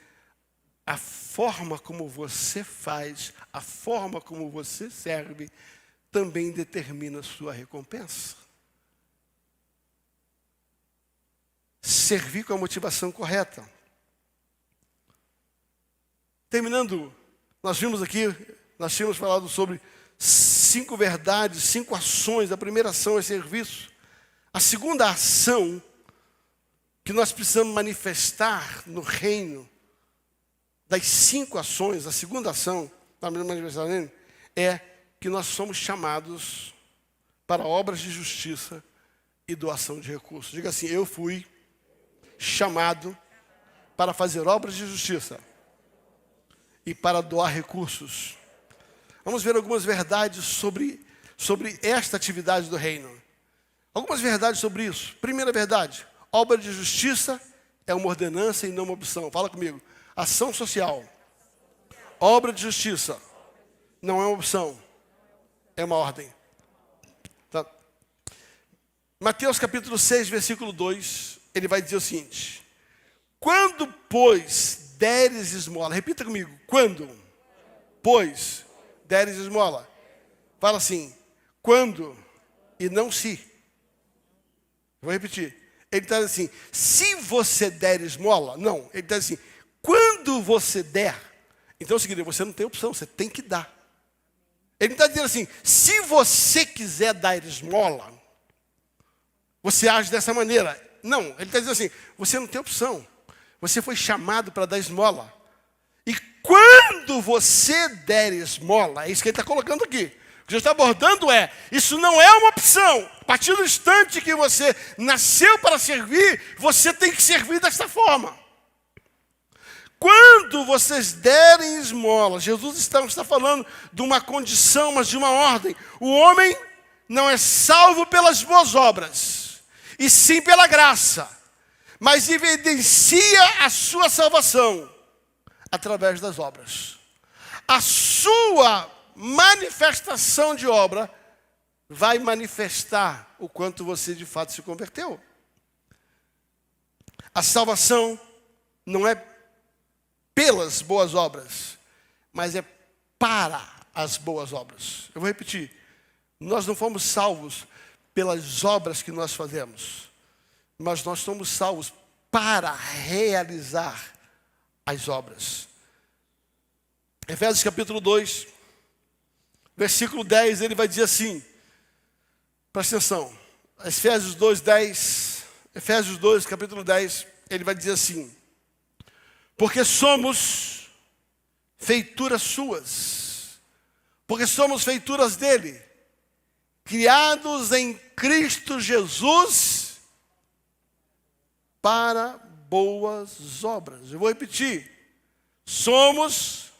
a forma como você faz, a forma como você serve, também determina a sua recompensa. Servir com a motivação correta. Terminando, nós tínhamos falado sobre 5 verdades, 5 ações. A primeira ação é serviço. A segunda ação que nós precisamos manifestar no reino, das 5 ações, a segunda ação para manifestar no reino, é que nós somos chamados para obras de justiça e doação de recursos. Diga assim, eu fui chamado para fazer obras de justiça e para doar recursos. Vamos ver algumas verdades sobre esta atividade do reino. Algumas verdades sobre isso. Primeira verdade, obra de justiça é uma ordenança e não uma opção. Fala comigo. Ação social. Obra de justiça não é uma opção, é uma ordem. Tá? Mateus capítulo 6, versículo 2, ele vai dizer o seguinte: quando, pois, deres esmola, repita comigo, quando, pois, deres esmola. Fala assim, quando e não se. Vou repetir. Ele está dizendo assim, se você der esmola, não. Ele está dizendo assim, quando você der. Então é o seguinte, você não tem opção, você tem que dar. Ele está dizendo assim, se você quiser dar esmola, você age dessa maneira. Não, ele está dizendo assim, você não tem opção. Você foi chamado para dar esmola. E quando você der esmola, é isso que ele está colocando aqui. O que Jesus está abordando isso não é uma opção. A partir do instante que você nasceu para servir, você tem que servir desta forma. Quando vocês derem esmola, Jesus está falando de uma condição, mas de uma ordem. O homem não é salvo pelas boas obras, e sim pela graça. Mas evidencia a sua salvação através das obras. A sua manifestação de obra vai manifestar o quanto você de fato se converteu. A salvação não é pelas boas obras, mas é para as boas obras. Eu vou repetir. Nós não fomos salvos pelas obras que nós fazemos, mas nós somos salvos para realizar as obras. Efésios capítulo 2, versículo 10, ele vai dizer assim, presta atenção, Efésios 2, 10, Efésios 2, capítulo 10, ele vai dizer assim, porque somos feituras suas, porque somos feituras dele, criados em Cristo Jesus para boas obras. Eu vou repetir, Somos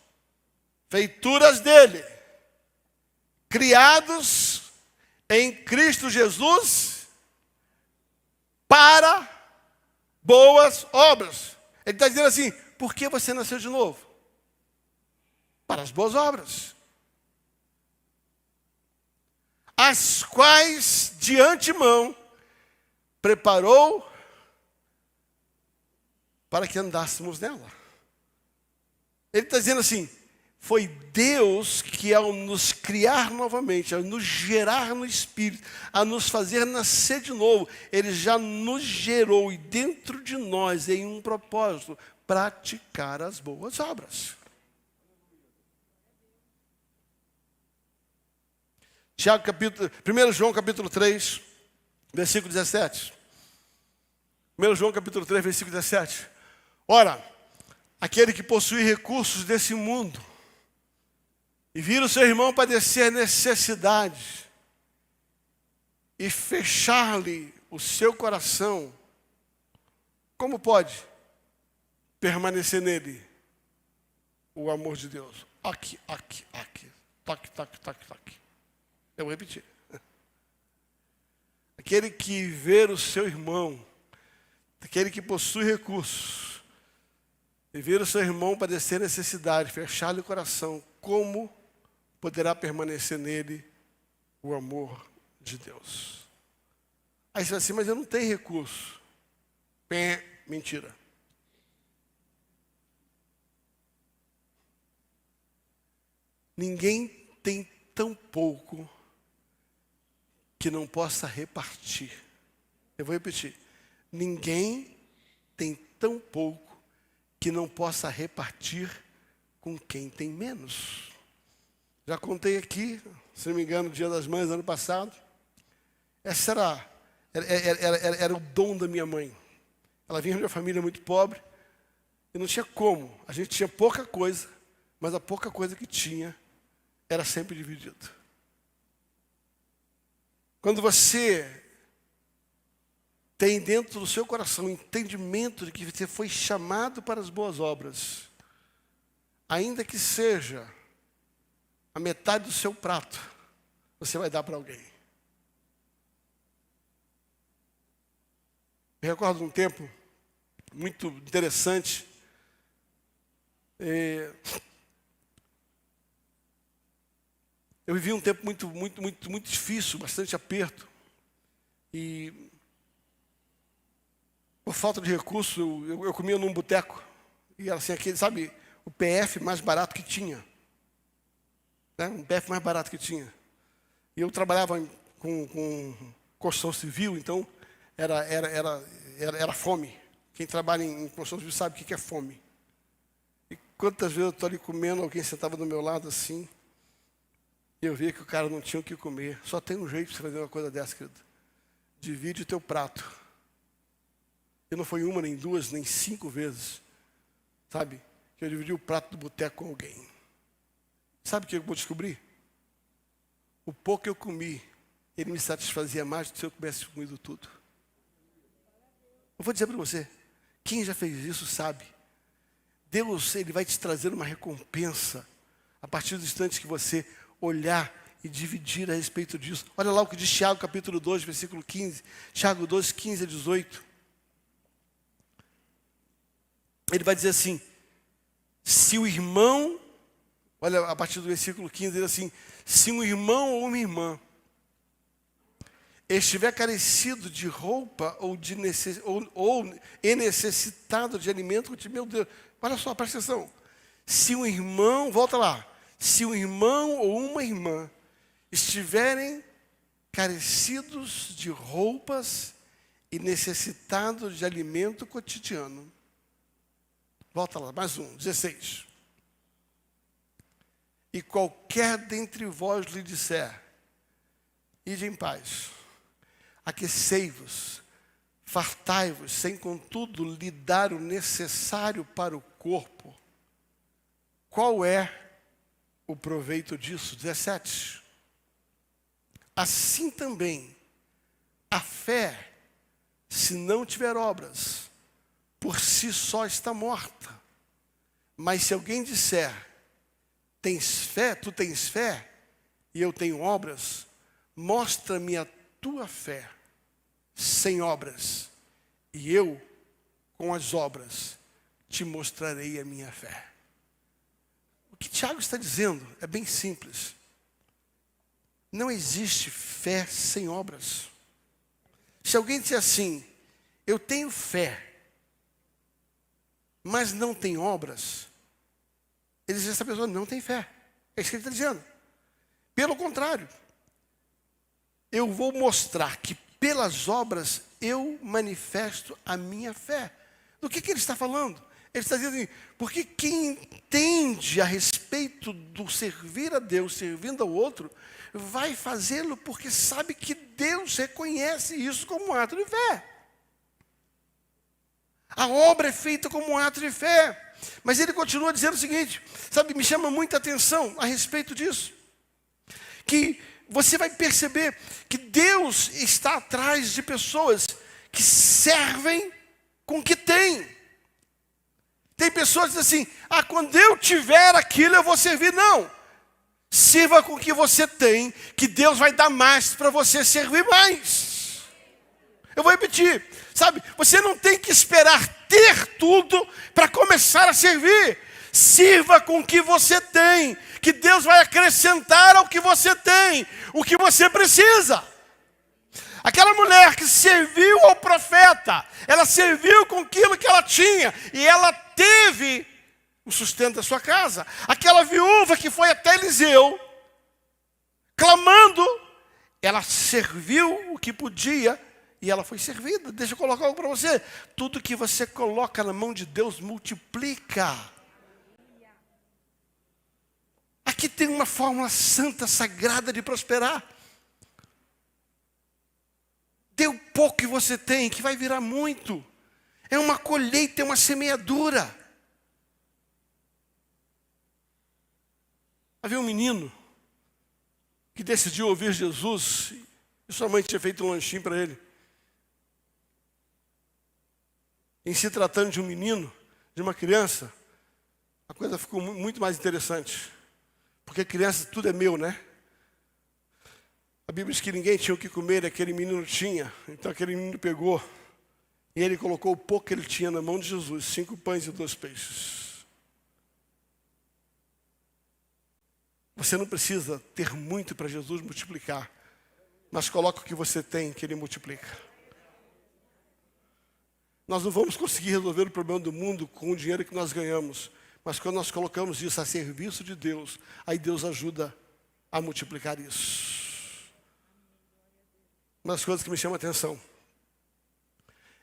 feituras dele, criados em Cristo Jesus para boas obras. Ele está dizendo assim, por que você nasceu de novo? Para as boas obras, as quais de antemão preparou para que andássemos nela. Ele está dizendo assim, foi Deus que ao nos criar novamente, ao nos gerar no Espírito, a nos fazer nascer de novo, Ele já nos gerou e dentro de nós em um propósito, praticar as boas obras. Tiago, 1 João capítulo 3, versículo 17. 1 João capítulo 3, versículo 17. Ora, aquele que possui recursos desse mundo, e vira o seu irmão padecer necessidade, e fechar-lhe o seu coração, como pode permanecer nele o amor de Deus? Aqui. Toque. Eu vou repetir. Aquele que vê o seu irmão, aquele que possui recursos, e ver o seu irmão padecer necessidade, fechar-lhe o coração, como poderá permanecer nele o amor de Deus? Aí você vai assim, mas eu não tenho recurso. Mentira. Ninguém tem tão pouco que não possa repartir. Eu vou repetir. Ninguém tem tão pouco que não possa repartir com quem tem menos. Já contei aqui, se não me engano, no Dia das Mães, ano passado. Essa era o dom da minha mãe. Ela vinha de uma família muito pobre e não tinha como. A gente tinha pouca coisa, mas a pouca coisa que tinha era sempre dividido. Quando você tem dentro do seu coração o entendimento de que você foi chamado para as boas obras, ainda que seja a metade do seu prato, você vai dar para alguém. Eu recordo de um tempo muito interessante. Eu vivi um tempo muito difícil, bastante aperto. E por falta de recurso, eu comia num boteco. E era assim, aquele, sabe, o PF mais barato que tinha. Né? Um PF mais barato que tinha. E eu trabalhava com construção civil, então era fome. Quem trabalha em construção civil sabe o que é fome. E quantas vezes eu estou ali comendo, alguém sentava do meu lado assim, e eu via que o cara não tinha o que comer. Só tem um jeito de você fazer uma coisa dessa, querido. Divide o teu prato. E não foi uma, nem duas, nem 5 vezes, sabe, que eu dividi o prato do boteco com alguém. Sabe o que eu vou descobrir? O pouco que eu comi, ele me satisfazia mais do que se eu tivesse comido tudo. Eu vou dizer para você, quem já fez isso sabe. Deus, Ele vai te trazer uma recompensa a partir do instante que você olhar e dividir a respeito disso. Olha lá o que diz Tiago, capítulo 2, versículo 15. Tiago 2, 15 a 18. Ele vai dizer assim, se o irmão, olha a partir do versículo 15, ele diz assim, se um irmão ou uma irmã estiver carecido de roupa ou necessitado de alimento, meu Deus, olha só, presta atenção. Se um irmão, volta lá, se um irmão ou uma irmã estiverem carecidos de roupas e necessitados de alimento cotidiano, volta lá, mais um, 16. E qualquer dentre vós lhe disser, ide em paz, aquecei-vos, fartai-vos, sem contudo lhe dar o necessário para o corpo, qual é o proveito disso? 17. Assim também, a fé, se não tiver obras, por si só está morta. Mas se alguém disser, tens fé, tu tens fé, e eu tenho obras, mostra-me a tua fé sem obras, e eu, com as obras, te mostrarei a minha fé. O que Tiago está dizendo é bem simples. Não existe fé sem obras. Se alguém disser assim, eu tenho fé, mas não tem obras, ele diz, essa pessoa não tem fé. É isso que ele está dizendo. Pelo contrário, eu vou mostrar que pelas obras eu manifesto a minha fé. Do que ele está falando? Ele está dizendo assim, porque quem entende a respeito do servir a Deus, servindo ao outro, vai fazê-lo porque sabe que Deus reconhece isso como um ato de fé. A obra é feita como um ato de fé. Mas ele continua dizendo o seguinte, sabe, me chama muita atenção a respeito disso. Que você vai perceber que Deus está atrás de pessoas que servem com o que tem. Tem pessoas que dizem assim, quando eu tiver aquilo eu vou servir. Não, sirva com o que você tem, que Deus vai dar mais para você servir mais. Eu vou repetir, sabe, você não tem que esperar ter tudo para começar a servir. Sirva com o que você tem, que Deus vai acrescentar ao que você tem, o que você precisa. Aquela mulher que serviu ao profeta, ela serviu com aquilo que ela tinha, e ela teve o sustento da sua casa. Aquela viúva que foi até Eliseu, clamando, ela serviu o que podia, e ela foi servida. Deixa eu colocar algo para você. Tudo que você coloca na mão de Deus, multiplica. Aqui tem uma fórmula santa, sagrada de prosperar. Dê o pouco que você tem, que vai virar muito. É uma colheita, é uma semeadura. Havia um menino que decidiu ouvir Jesus, e sua mãe tinha feito um lanchinho para ele. Em se tratando de um menino, de uma criança, a coisa ficou muito mais interessante. Porque criança, tudo é meu, né? A Bíblia diz que ninguém tinha o que comer, aquele menino tinha. Então aquele menino pegou e ele colocou o pouco que ele tinha na mão de Jesus, 5 pães e 2 peixes. Você não precisa ter muito para Jesus multiplicar, mas coloca o que você tem, que ele multiplica. Nós não vamos conseguir resolver o problema do mundo com o dinheiro que nós ganhamos, mas quando nós colocamos isso a serviço de Deus, aí Deus ajuda a multiplicar isso. Uma das coisas que me chama a atenção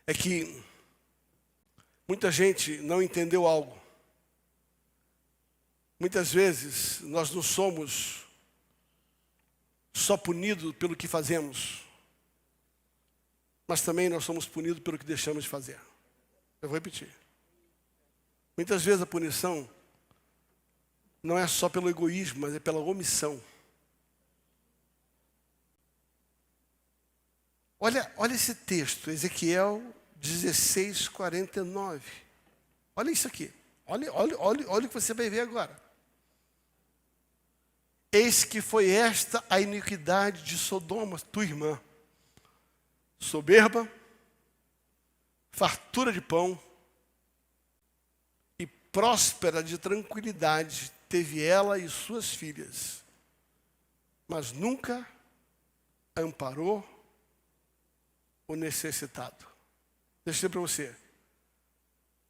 é que muita gente não entendeu algo. Muitas vezes nós não somos só punidos pelo que fazemos, mas também nós somos punidos pelo que deixamos de fazer. Eu vou repetir. Muitas vezes a punição não é só pelo egoísmo, mas é pela omissão. Olha esse texto, Ezequiel 16:49. Olha isso aqui. Olha o que você vai ver agora. Eis que foi esta a iniquidade de Sodoma, tua irmã. Soberba, fartura de pão e próspera de tranquilidade teve ela e suas filhas, mas nunca amparou o necessitado. Deixa eu dizer para você,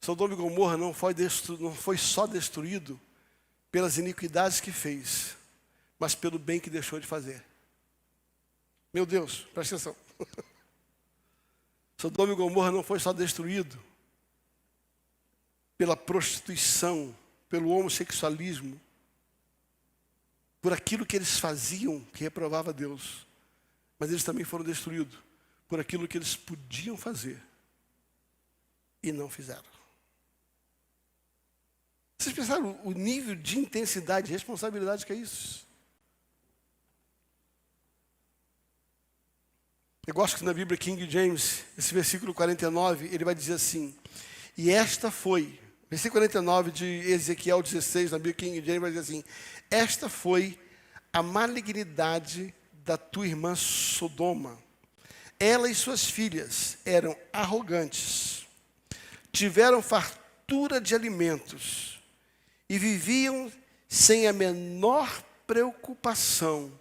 Sodoma e Gomorra não foi só destruído pelas iniquidades que fez, mas pelo bem que deixou de fazer. Meu Deus, presta atenção. Sodoma e Gomorra não foi só destruído pela prostituição, pelo homossexualismo, por aquilo que eles faziam que reprovava Deus, mas eles também foram destruídos por aquilo que eles podiam fazer e não fizeram. Vocês pensaram o nível de intensidade e responsabilidade que é isso? Eu gosto que na Bíblia King James, esse versículo 49, ele vai dizer assim: e esta foi, Versículo 49 de Ezequiel 16, na Bíblia King James, vai dizer assim: esta foi a malignidade da tua irmã Sodoma. Ela e suas filhas eram arrogantes, tiveram fartura de alimentos e viviam sem a menor preocupação.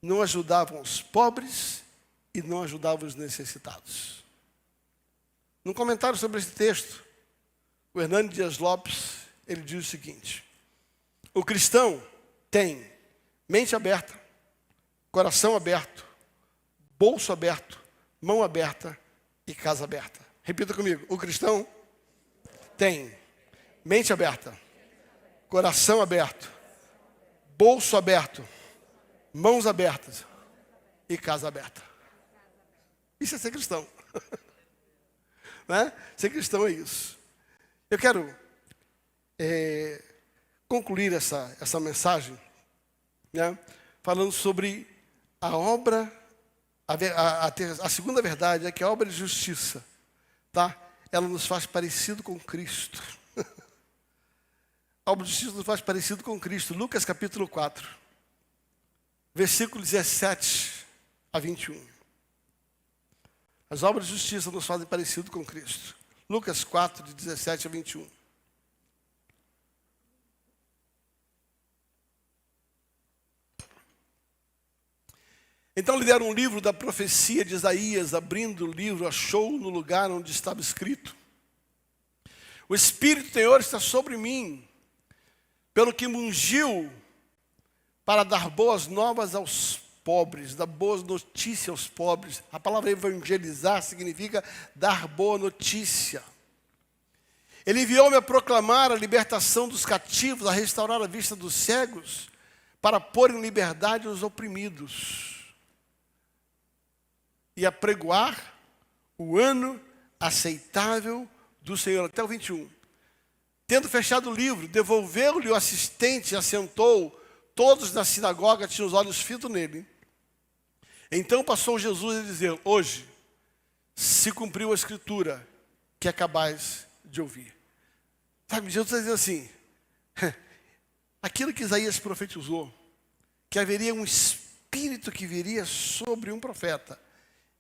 Não ajudavam os pobres e não ajudavam os necessitados. Num comentário sobre esse texto, o Hernani Dias Lopes, ele diz o seguinte: o cristão tem mente aberta, coração aberto, bolso aberto, mão aberta e casa aberta. Repita comigo: o cristão tem mente aberta, coração aberto, bolso aberto, mãos abertas e casa aberta. Isso é ser cristão. Né? Ser cristão é isso. Eu quero concluir essa mensagem, né, falando sobre a obra, a segunda verdade é que a obra de justiça, tá? Ela nos faz parecido com Cristo. A obra de justiça nos faz parecido com Cristo. Lucas capítulo 4, versículo 17 a 21. As obras de justiça nos fazem parecido com Cristo. Lucas 4, de 17 a 21. Então lhe deram um livro da profecia de Isaías. Abrindo o livro, achou no lugar onde estava escrito: o Espírito do Senhor está sobre mim, pelo que me ungiu para dar boas novas aos pobres, dar boas notícias aos pobres. A palavra evangelizar significa dar boa notícia. Ele enviou-me a proclamar a libertação dos cativos, a restaurar a vista dos cegos, para pôr em liberdade os oprimidos, e apregoar o ano aceitável do Senhor. Até o 21. Tendo fechado o livro, devolveu-lhe o assistente e assentou. Todos na sinagoga tinham os olhos fitos nele. Então passou Jesus a dizer: hoje se cumpriu a escritura que acabais de ouvir. Sabe, Jesus está dizendo assim, aquilo que Isaías profetizou, que haveria um espírito que viria sobre um profeta.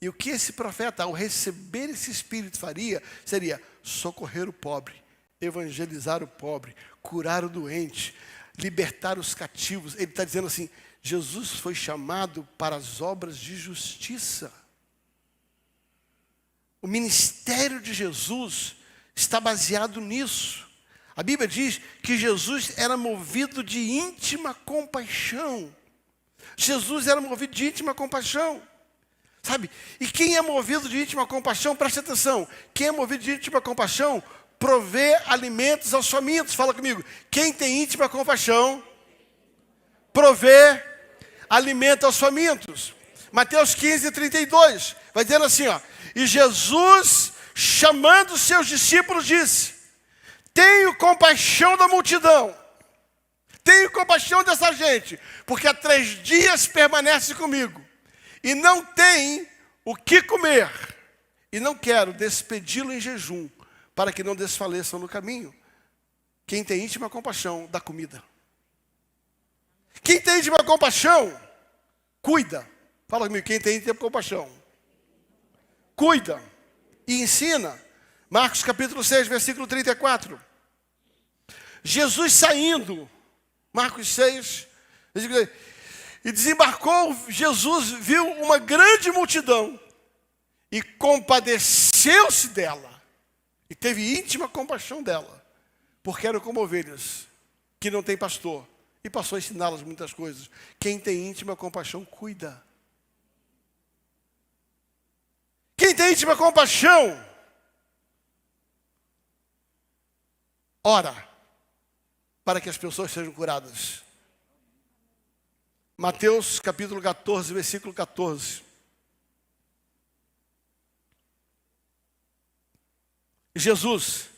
E o que esse profeta, ao receber esse espírito, faria, seria socorrer o pobre, evangelizar o pobre, curar o doente, libertar os cativos. Ele está dizendo assim: Jesus foi chamado para as obras de justiça. O ministério de Jesus está baseado nisso. A Bíblia diz que Jesus era movido de íntima compaixão. Jesus era movido de íntima compaixão. Sabe? E quem é movido de íntima compaixão, preste atenção, quem é movido de íntima compaixão, provê alimentos aos famintos. Fala comigo: quem tem íntima compaixão, provê alimento aos famintos. Mateus 15, 32, vai dizendo assim, ó: e Jesus, chamando os seus discípulos, disse: tenho compaixão da multidão, tenho compaixão dessa gente, porque há 3 dias permanece comigo, e não tem o que comer, e não quero despedi-lo em jejum, para que não desfaleçam no caminho. Quem tem íntima compaixão, dá comida. Quem tem íntima compaixão, cuida. Fala comigo: quem tem íntima compaixão, cuida e ensina. Marcos capítulo 6, versículo 34. Jesus saindo, Marcos 6, e desembarcou. Jesus viu uma grande multidão e compadeceu-se dela, e teve íntima compaixão dela, porque eram como ovelhas que não tem pastor, e passou a ensiná-las muitas coisas. Quem tem íntima compaixão, cuida. Quem tem íntima compaixão, ora para que as pessoas sejam curadas. Mateus capítulo 14, versículo 14. Jesus,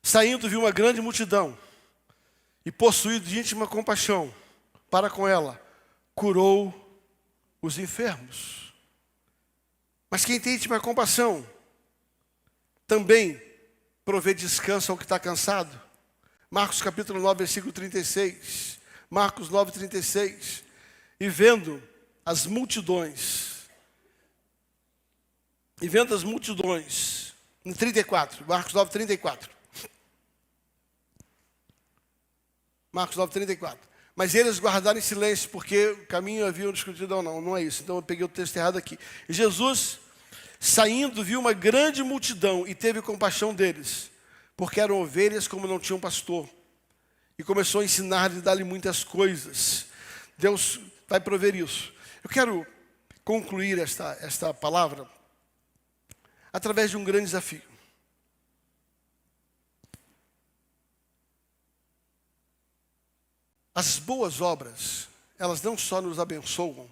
saindo, viu uma grande multidão, e possuído de íntima compaixão para com ela, curou os enfermos. Mas quem tem íntima compaixão também provê descanso ao que está cansado Marcos capítulo 9, versículo 36. Marcos 9, 36. E vendo as multidões, no 34, Marcos 9, 34. Marcos 9, 34. Mas eles guardaram em silêncio, porque o caminho haviam discutido ou não. Não é isso. Então eu peguei o texto errado aqui. E Jesus, saindo, viu uma grande multidão e teve compaixão deles, porque eram ovelhas como não tinham pastor. E começou a ensinar-lhe e dar-lhe muitas coisas. Deus vai prover isso. Eu quero concluir esta palavra através de um grande desafio. As boas obras, elas não só nos abençoam,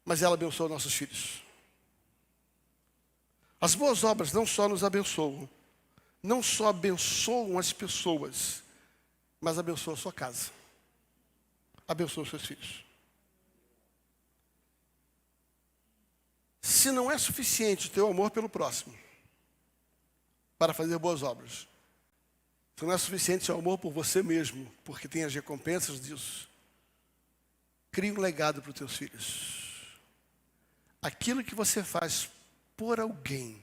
mas elas abençoam nossos filhos. As boas obras não só nos abençoam, não só abençoam as pessoas, mas abençoam a sua casa, abençoam os seus filhos. Se não é suficiente o teu amor pelo próximo para fazer boas obras, se não é suficiente o seu amor por você mesmo, porque tem as recompensas disso, crie um legado para os teus filhos. Aquilo que você faz por alguém,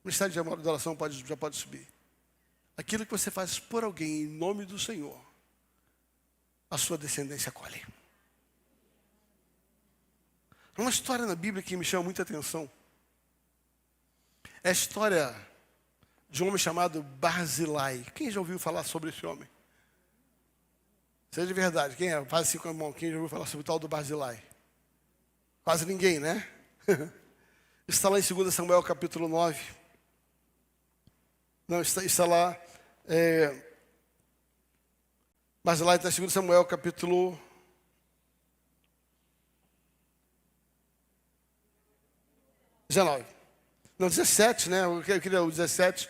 o Ministério de Adoração já pode subir. Aquilo que você faz por alguém em nome do Senhor, a sua descendência colhe. Há uma história na Bíblia que me chama muita atenção. É a história de um homem chamado Barzilai. Quem já ouviu falar sobre esse homem? Seja de verdade, quem é? Faz assim com a mão. Quem já ouviu falar sobre o tal do Barzilai? Quase ninguém, né? Está lá em 2 Samuel capítulo 9. Não, está lá. Barzilai está em 2 Samuel capítulo 19. Não, 17, né? Eu queria o 17.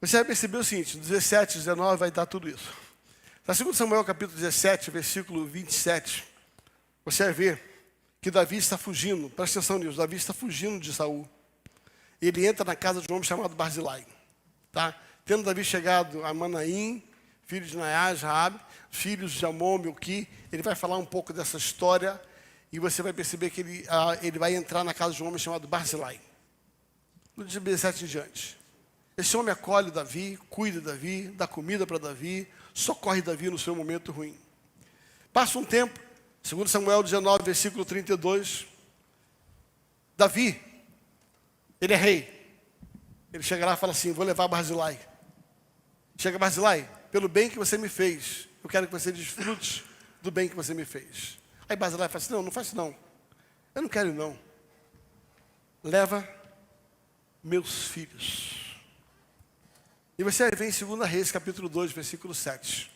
Você vai perceber o seguinte, 17, 19 vai dar tudo isso. Na 2 Samuel capítulo 17, versículo 27, você vai ver que Davi está fugindo. Presta atenção nisso, Davi está fugindo de Saul. Ele entra na casa de um homem chamado Barzilai. Tá? Tendo Davi chegado a Manaim, filho de Naiás, Raabe, filhos de Amon, Melqui, ele vai falar um pouco dessa história e você vai perceber que ele vai entrar na casa de um homem chamado Barzilai. No dia 17 em diante. Esse homem acolhe Davi, cuida de Davi, dá comida para Davi, socorre Davi no seu momento ruim. Passa um tempo, 2 Samuel 19, versículo 32, Davi, ele é rei. Ele chega lá e fala assim, vou levar Barzilai. Chega Barzilai, pelo bem que você me fez, eu quero que você desfrute do bem que você me fez. Aí Barzilai fala assim, não faz isso não. Eu não quero não. Leva meus filhos. E você vê em 2 Reis, capítulo 2, versículo 7.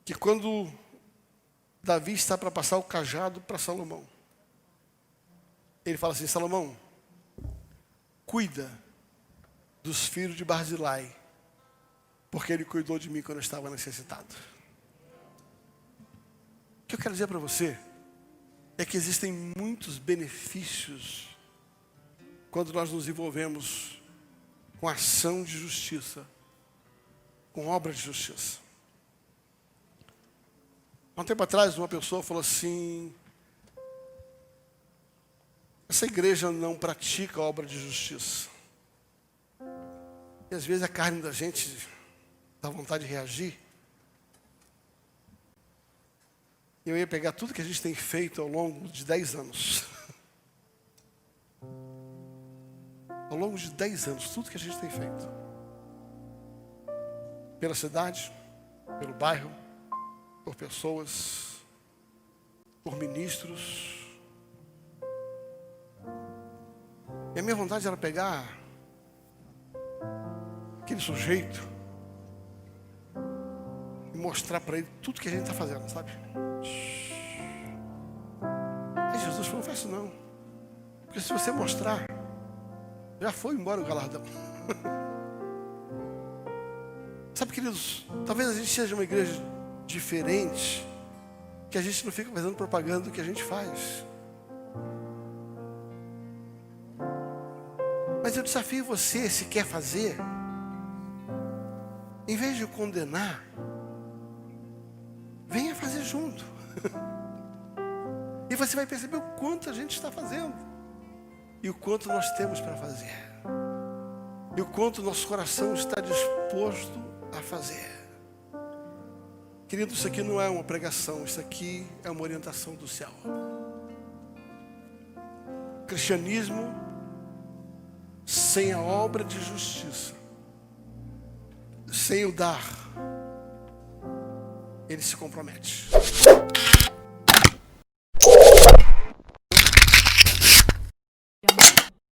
Que quando Davi está para passar o cajado para Salomão, ele fala assim, Salomão, cuida dos filhos de Barzilai, porque ele cuidou de mim quando eu estava necessitado. O que eu quero dizer para você é que existem muitos benefícios quando nós nos envolvemos com ação de justiça, com obra de justiça. Há um tempo atrás, uma pessoa falou assim, essa igreja não pratica obra de justiça. E às vezes a carne da gente dá vontade de reagir. Eu ia pegar tudo que a gente tem feito ao longo de 10 anos. Ao longo de 10 anos, tudo que a gente tem feito. Pela cidade, pelo bairro, por pessoas, por ministros. E a minha vontade era pegar aquele sujeito e mostrar para ele tudo que a gente está fazendo, sabe? Aí Jesus falou, não faz isso não. Porque se você mostrar, já foi embora o galardão. Sabe, queridos, talvez a gente seja uma igreja diferente, que a gente não fica fazendo propaganda do que a gente faz. Mas eu desafio você, se quer fazer, em vez de condenar, venha fazer junto. E você vai perceber o quanto a gente está fazendo. E o quanto nós temos para fazer. E o quanto nosso coração está disposto a fazer. Querido, isso aqui não é uma pregação, isso aqui é uma orientação do céu. Cristianismo sem a obra de justiça, sem o dar, ele se compromete.